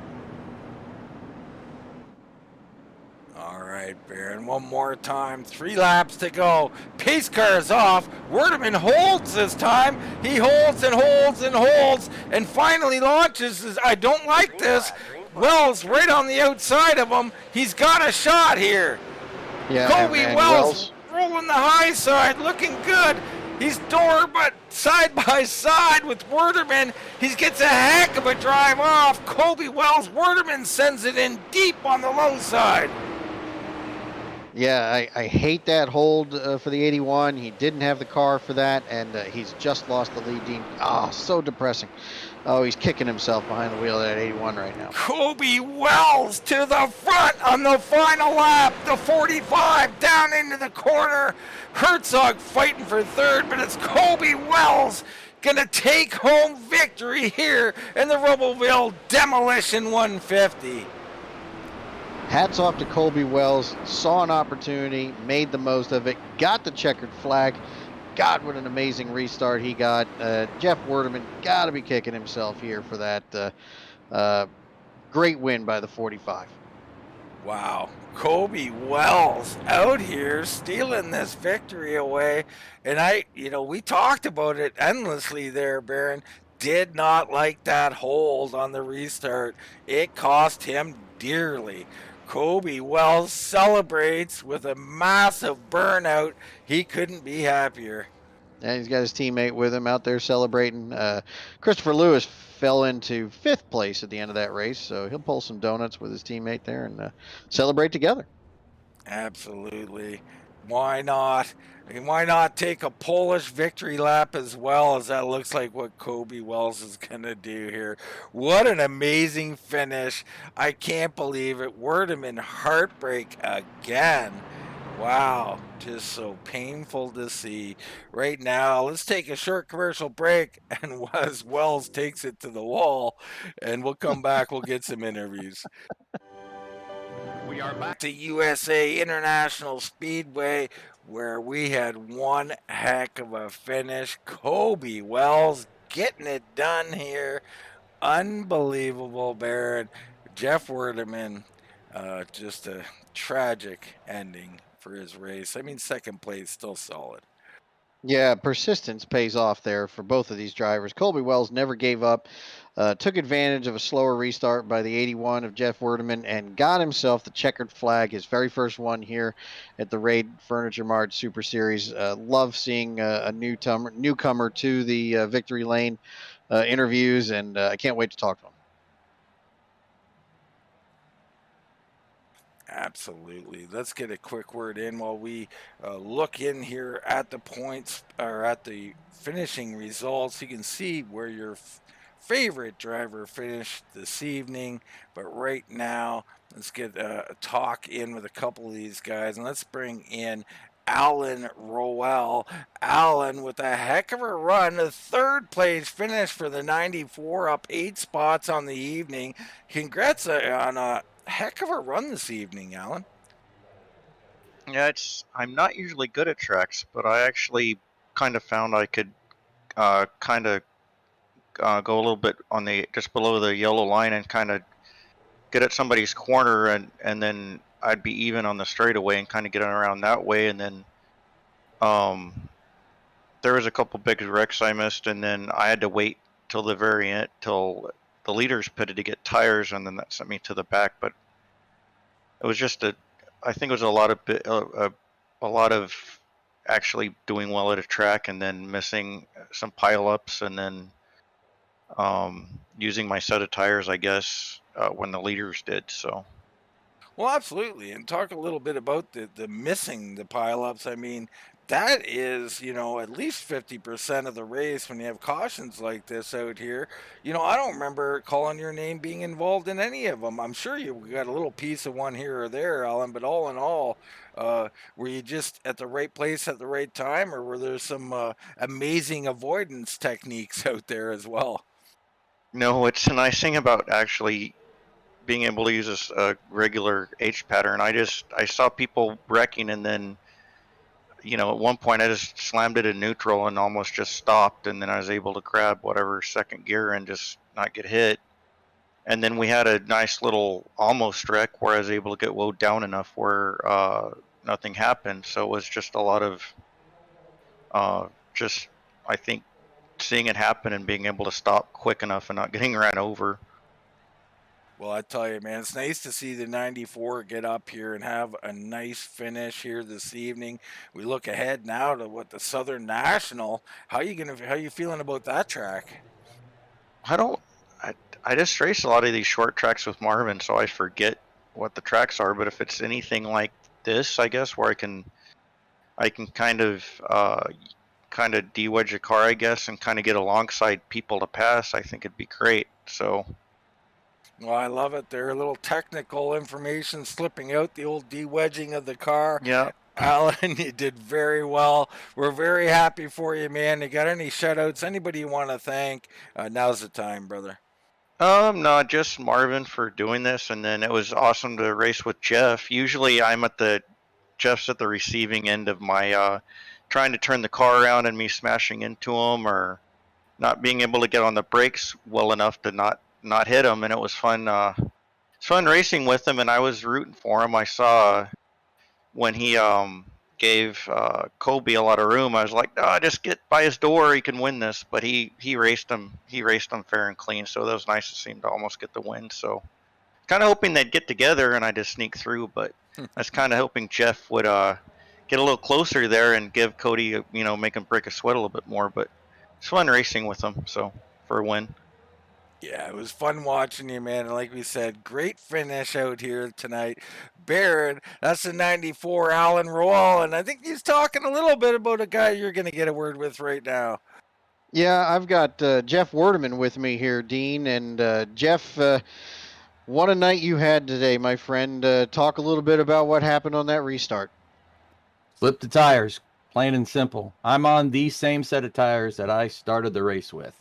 All right, Baron, one more time. 3 laps to go. Pace car is off. Werdeman holds this time. He holds and holds and holds and finally launches. I don't like this. Wells right on the outside of him. He's got a shot here. Yeah, Kobe and Wells rolling the high side, looking good. He's door but side by side with Werdeman. He gets a heck of a drive off. Kobe Wells, Werdeman sends it in deep on the low side. Yeah, I hate that hold for the 81. He didn't have the car for that, and he's just lost the lead, Dean. Oh, so depressing. Oh, he's kicking himself behind the wheel of that 81 right now. Kobe Wells to the front on the final lap. The 45 down into the corner. Herzog fighting for 3rd, but it's Kobe Wells going to take home victory here in the Rubbleville Demolition 150. Hats off to Colby Wells. Saw an opportunity, made the most of it, got the checkered flag. God, what an amazing restart he got. Jeff Werdeman got to be kicking himself here for that great win by the 45. Wow. Kobe Wells out here stealing this victory away. And we talked about it endlessly there, Baron. Did not like that hold on the restart. It cost him dearly. Kobe Wells celebrates with a massive burnout. He couldn't be happier. And he's got his teammate with him out there celebrating. Christopher Lewis fell into 5th place at the end of that race, so he'll pull some donuts with his teammate there and celebrate together. Absolutely. Why not? Why not take a Polish victory lap as well, as that looks like what Kobe Wells is going to do here. What an amazing finish. I can't believe it. Werdeman heartbreak again. Wow, just so painful to see. Right now, let's take a short commercial break, and as Wells takes it to the wall, and we'll come back, we'll get some interviews. We are back to USA International Speedway, where we had one heck of a finish. Kobe Wells getting it done here. Unbelievable, Baron. Jeff Werdeman, just a tragic ending for his race. I mean, 2nd place, still solid. Yeah, persistence pays off there for both of these drivers. Colby Wells never gave up, took advantage of a slower restart by the 81 of Jeff Werdeman, and got himself the checkered flag, his very first one here at the Raid Furniture Mart Super Series. Love seeing a newcomer to the victory lane interviews, and I can't wait to talk to him. Absolutely. Let's get a quick word in while we look in here at the points, or at the finishing results. You can see where your favorite driver finished this evening. But right now, let's get a talk in with a couple of these guys. And let's bring in Alan Roel. Alan with a heck of a run, a 3rd place finish for the 94, up 8 spots on the evening. Congrats on a heck of a run this evening, Alan. Yeah, I'm not usually good at tracks, but I actually kind of found I could kind of go a little bit on just below the yellow line and kind of get at somebody's corner, and then I'd be even on the straightaway and kind of getting around that way. And then there was a couple big wrecks I missed, and then I had to wait till the very end, till the leaders pitted to get tires, and then that sent me to the back. But it was just I think it was a lot of actually doing well at a track and then missing some pileups, and then using my set of tires, I guess, when the leaders did. So. Well, absolutely. And talk a little bit about the missing the pileups. I mean, that is, at least 50% of the race when you have cautions like this out here. I don't remember calling your name being involved in any of them. I'm sure you got a little piece of one here or there, Alan, but all in all, were you just at the right place at the right time, or were there some amazing avoidance techniques out there as well? No, it's a nice thing about actually being able to use a regular H pattern. I saw people wrecking, and then, at one point I just slammed it in neutral and almost just stopped, and then I was able to grab whatever second gear and just not get hit. And then we had a nice little almost wreck where I was able to get woed down enough where nothing happened. So it was just a lot of I think, seeing it happen and being able to stop quick enough and not getting ran over. Well, I tell you, man, it's nice to see the 94 get up here and have a nice finish here this evening. We look ahead now to the Southern National. How you feeling about that track? I just race a lot of these short tracks with Marvin, so I forget what the tracks are. But if it's anything like this, I guess, where I can kind of de-wedge a car, I guess, and kind of get alongside people to pass, I think it'd be great. So. Well, I love it. There, a little technical information slipping out, the old de-wedging of the car. Yeah. Alan, you did very well. We're very happy for you, man. You got any shout-outs? Anybody you want to thank? Now's the time, brother. No, just Marvin for doing this, and then it was awesome to race with Jeff. Usually Jeff's at the receiving end of my trying to turn the car around and me smashing into him, or not being able to get on the brakes well enough to not hit him. And it was fun. It's fun racing with him, and I was rooting for him. I saw when he gave Colby a lot of room. I was like, no, just get by his door. He can win this. But he raced him. He raced him fair and clean. So that was nice to see him to almost get the win. So kind of hoping they'd get together and I just sneak through. But I was kind of hoping Jeff would get a little closer there and give Cody, make him break a sweat a little bit more. But it's fun racing with him. So for a win. Yeah, it was fun watching you, man. And like we said, great finish out here tonight. Barrett, that's the 94 Alan Royal, and I think he's talking a little bit about a guy you're going to get a word with right now. Yeah, I've got Jeff Werdeman with me here, Dean. And Jeff, what a night you had today, my friend. Talk a little bit about what happened on that restart. Slipped the tires, plain and simple. I'm on the same set of tires that I started the race with.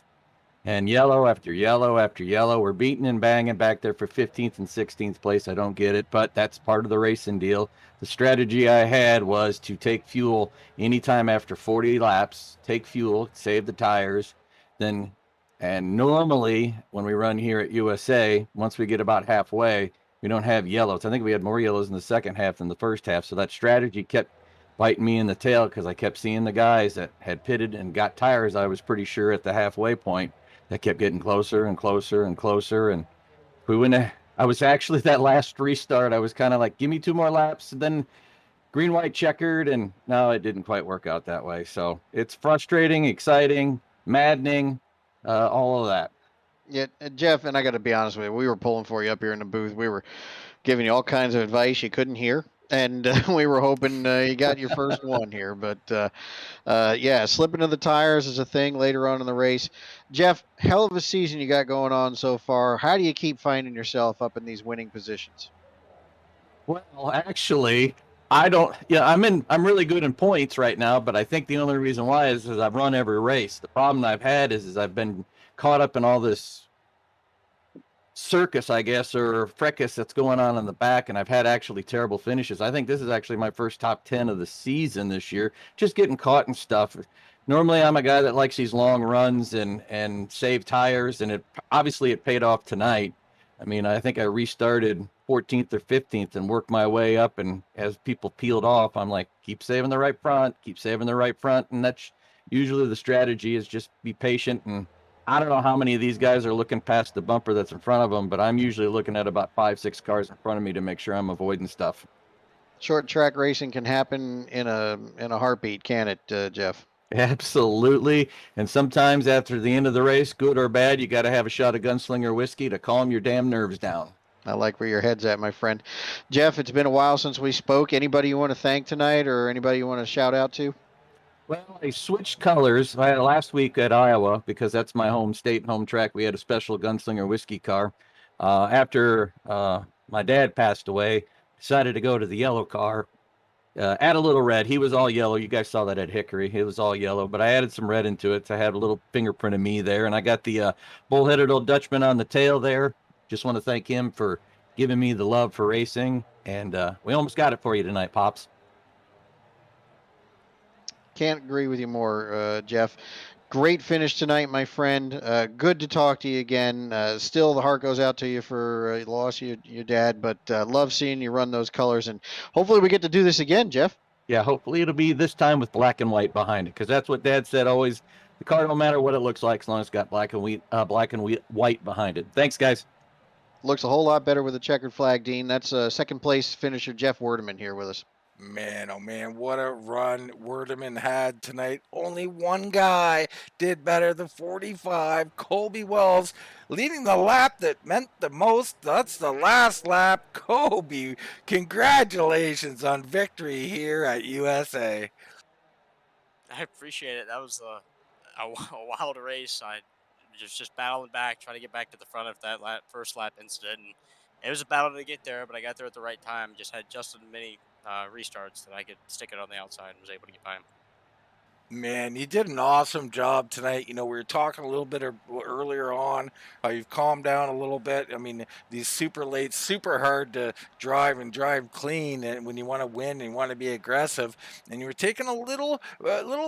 And yellow after yellow after yellow. We're beating and banging back there for 15th and 16th place. I don't get it, but that's part of the racing deal. The strategy I had was to take fuel anytime after 40 laps, take fuel, save the tires. And normally when we run here at USA, once we get about halfway, we don't have yellows. I think we had more yellows in the second half than the first half. So that strategy kept biting me in the tail because I kept seeing the guys that had pitted and got tires, I was pretty sure, at the halfway point. That kept getting closer and closer and closer. And I was actually, that last restart, I was kind of like, give me 2 more laps, and then green, white, checkered. And no, it didn't quite work out that way. So it's frustrating, exciting, maddening, all of that. Yeah, Jeff, and I got to be honest with you, we were pulling for you up here in the booth. We were giving you all kinds of advice you couldn't hear. And we were hoping you got your first one here. But, yeah, slipping of the tires is a thing later on in the race. Jeff, hell of a season you got going on so far. How do you keep finding yourself up in these winning positions? Well, actually, I'm really good in points right now, but I think the only reason why is I've run every race. The problem I've had is I've been caught up in all this circus, I guess, or fracas that's going on in the back, and I've had actually terrible finishes. I think this is actually my first top 10 of the season this year, just getting caught in stuff. Normally I'm a guy that likes these long runs and save tires, and it paid off tonight. I mean, I think I restarted 14th or 15th and work my way up. And as people peeled off, I'm like, keep saving the right front, keep saving the right front. And that's usually the strategy, is just be patient. And I don't know how many of these guys are looking past the bumper that's in front of them, but I'm usually looking at about 5-6 cars in front of me to make sure I'm avoiding stuff. Short track racing can happen in a heartbeat, can it, Jeff? Absolutely. And sometimes after the end of the race, good or bad, you got to have a shot of Gunslinger whiskey to calm your damn nerves down. I like where your head's at, my friend. Jeff, it's been a while since we spoke. Anybody you want to thank tonight, or anybody you want to shout out to? Well, I switched colors last week at Iowa because that's my home state and home track. We had a special Gunslinger whiskey car. After my dad passed away, decided to go to the yellow car. Add a little red. He was all yellow. You guys saw that at Hickory. It was all yellow, but I added some red into it to have a little fingerprint of me there. And I got the bullheaded old Dutchman on the tail there. Just want to thank him for giving me the love for racing. And we almost got it for you tonight, Pops. Can't agree with you more, Jeff. Great finish tonight, my friend. Good to talk to you again. Still, the heart goes out to you for the loss of your dad, but love seeing you run those colors. And hopefully we get to do this again, Jeff. Yeah, hopefully it'll be this time with black and white behind it, because that's what Dad said always. The car don't matter what it looks like as long as it's got black and white behind it. Thanks, guys. Looks a whole lot better with a checkered flag, Dean. That's second place finisher Jeff Werdeman here with us. Man, oh man, what a run Werdeman had tonight. Only one guy did better than 45. Colby Wells leading the lap that meant the most. That's the last lap. Colby, congratulations on victory here at USA. I appreciate it. That was a wild race. I just battling back, trying to get back to the front of that first lap incident. And it was a battle to get there, but I got there at the right time. Just had just as many restarts that I could stick it on the outside and was able to get by him. Man, you did an awesome job tonight. We were talking a little bit earlier on how you've calmed down a little bit. I mean, these super late, super hard to drive and drive clean, and when you want to win and you want to be aggressive, and you were taking a little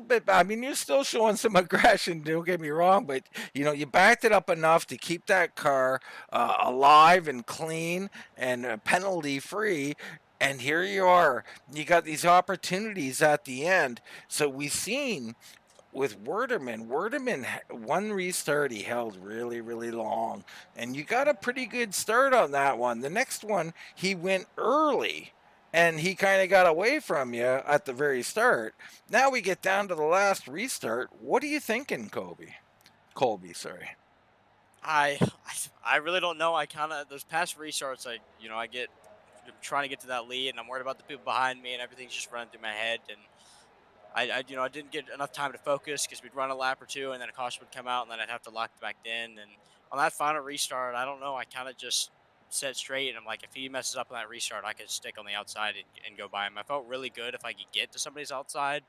bit. I mean, you're still showing some aggression. Don't get me wrong, but you backed it up enough to keep that car alive and clean and penalty free. And here you are. You got these opportunities at the end. So we've seen with Werdeman, one restart he held really, really long. And you got a pretty good start on that one. The next one, he went early. And he kind of got away from you at the very start. Now we get down to the last restart. What are you thinking, Colby, sorry. I really don't know. I kind of those past restarts. I'm trying to get to that lead, and I'm worried about the people behind me, and everything's just running through my head. And I didn't get enough time to focus because we'd run a lap or two, and then a caution would come out, and then I'd have to lock it back in. And on that final restart, I don't know. I kind of just set straight, and I'm like, if he messes up on that restart, I could stick on the outside and go by him. I felt really good if I could get to somebody's outside,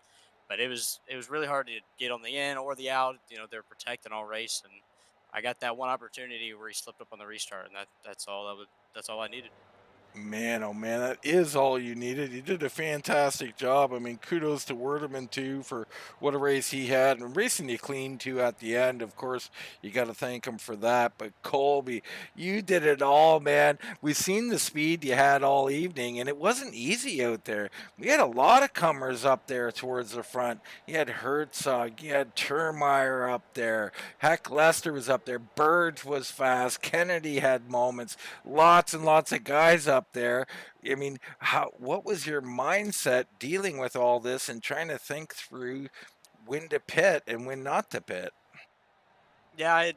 but it was really hard to get on the in or the out. They're protecting all race, and I got that one opportunity where he slipped up on the restart, and that's all I needed. Man, oh man, that is all you needed. You did a fantastic job. I mean, kudos to Werdeman too for what a race he had and racing you clean too at the end. Of course, you got to thank him for that. But Colby, you did it all, man. We've seen the speed you had all evening, and it wasn't easy out there. We had a lot of comers up there towards the front. You had Herzog, you had Turnmire up there. Heck, Lester was up there. Berge was fast. Kennedy had moments. Lots and lots of guys up there. I mean, what was your mindset dealing with all this and trying to think through when to pit and when not to pit? Yeah,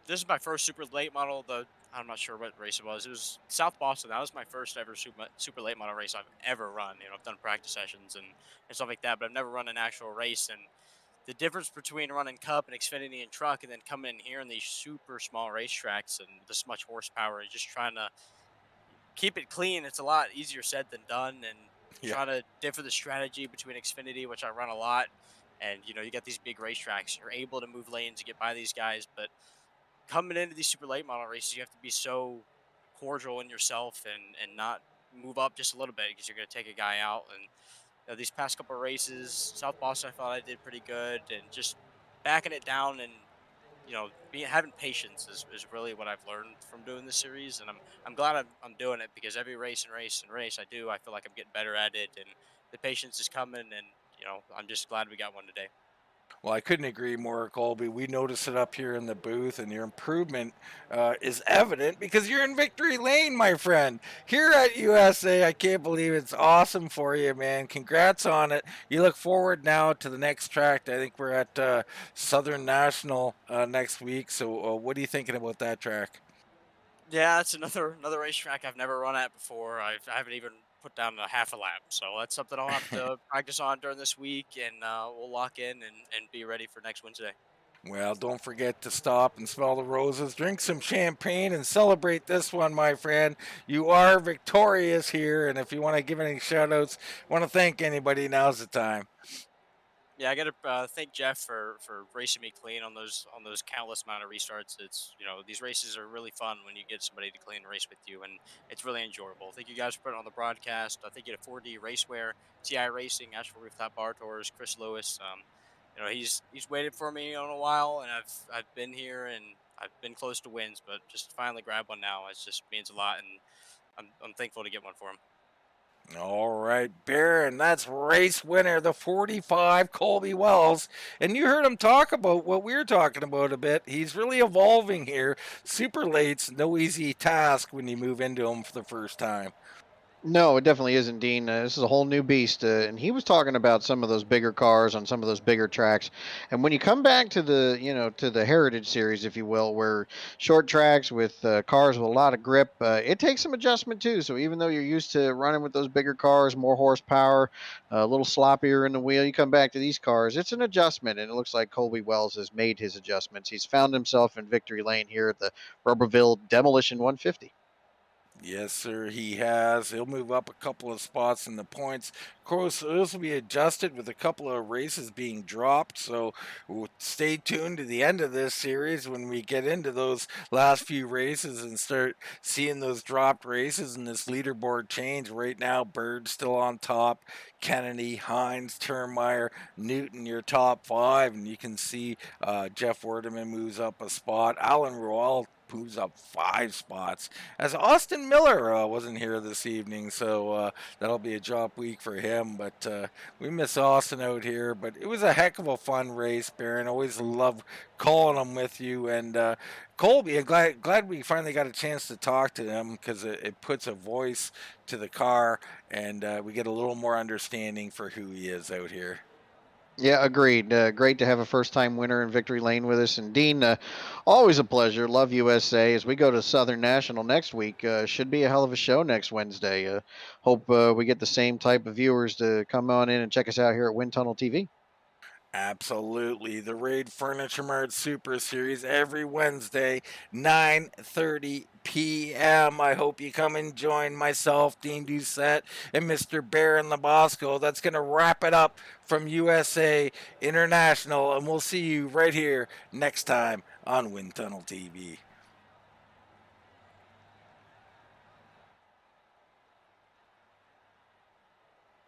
this is my first super late model. I'm not sure what race it was. It was South Boston. That was my first ever super late model race I've ever run. I've done practice sessions and stuff like that, but I've never run an actual race. And the difference between running Cup and Xfinity and Truck and then coming in here in these super small racetracks and this much horsepower and just trying to keep it clean, it's a lot easier said than done. And Yeah. trying to differ the strategy between Xfinity, which I run a lot, and you got these big racetracks. You're able to move lanes and get by these guys, but coming into these super late model races, you have to be so cordial in yourself and not move up just a little bit because you're going to take a guy out. And these past couple of races, South Boston, I thought I did pretty good, and just backing it down and having patience is really what I've learned from doing this series, and I'm glad I'm doing it because every race and race and race I do, I feel like I'm getting better at it, and the patience is coming, and I'm just glad we got one today. Well, I couldn't agree more, Colby. We notice it up here in the booth, and your improvement is evident because you're in victory lane, my friend. Here at USA, I can't believe it's awesome for you, man. Congrats on it. You look forward now to the next track. I think we're at Southern National next week. So, what are you thinking about that track? Yeah, it's another racetrack I've never run at before. I haven't even put down a half a lap, so that's something I'll have to practice on during this week, and we'll lock in and be ready for next Wednesday. Well, don't forget to stop and smell the roses, drink some champagne, and celebrate this one, my friend. You are victorious here, and if you want to give any shout outs, want to thank anybody, now's the time. Yeah, I got to thank Jeff for racing me clean on those countless amount of restarts. It's these races are really fun when you get somebody to clean race with you, and it's really enjoyable. Thank you guys for putting it on the broadcast. I think you had 4D Raceware, TI Racing, Ashford Rooftop Bar Tours, Chris Lewis. He's waited for me on a while, and I've been here and I've been close to wins, but just to finally grab one now, it just means a lot, and I'm thankful to get one for him. All right, Baron, that's race winner, the 45, Colby Wells. And you heard him talk about what we were talking about a bit. He's really evolving here. Super late's no easy task when you move into him for the first time. No, it definitely isn't, Dean. This is a whole new beast. And he was talking about some of those bigger cars on some of those bigger tracks. And when you come back to the Heritage Series, if you will, where short tracks with cars with a lot of grip, it takes some adjustment too. So even though you're used to running with those bigger cars, more horsepower, a little sloppier in the wheel, you come back to these cars, it's an adjustment. And it looks like Colby Wells has made his adjustments. He's found himself in victory lane here at the Rubbleville Demolition 150. Yes, sir, he has. He'll move up a couple of spots in the points. Of course, this will be adjusted with a couple of races being dropped. So stay tuned to the end of this series when we get into those last few races and start seeing those dropped races and this leaderboard change. Right now, Berge still on top. Kennedy, Hines, Turnmire, Newton, your top five. And you can see Jeff Werdeman moves up a spot. Alan Royal moves up 5 spots as Austin Miller wasn't here this evening, so that'll be a drop week for him. But we miss Austin out here. But it was a heck of a fun race, Baron. Always love calling them with you. And Colby, I'm glad we finally got a chance to talk to him because it puts a voice to the car, and we get a little more understanding for who he is out here. Yeah, agreed. Great to have a first time winner in Victory Lane with us. And Dean, always a pleasure. Love USA. As we go to Southern National next week, should be a hell of a show next Wednesday. Hope we get the same type of viewers to come on in and check us out here at Wind Tunnel TV. Absolutely. The Raid Furniture Mart Super Series every Wednesday, 9:30 p.m. I hope you come and join myself, Dean Doucette, and Mr. Baron Labosco. That's going to wrap it up from USA International, and we'll see you right here next time on Wind Tunnel TV.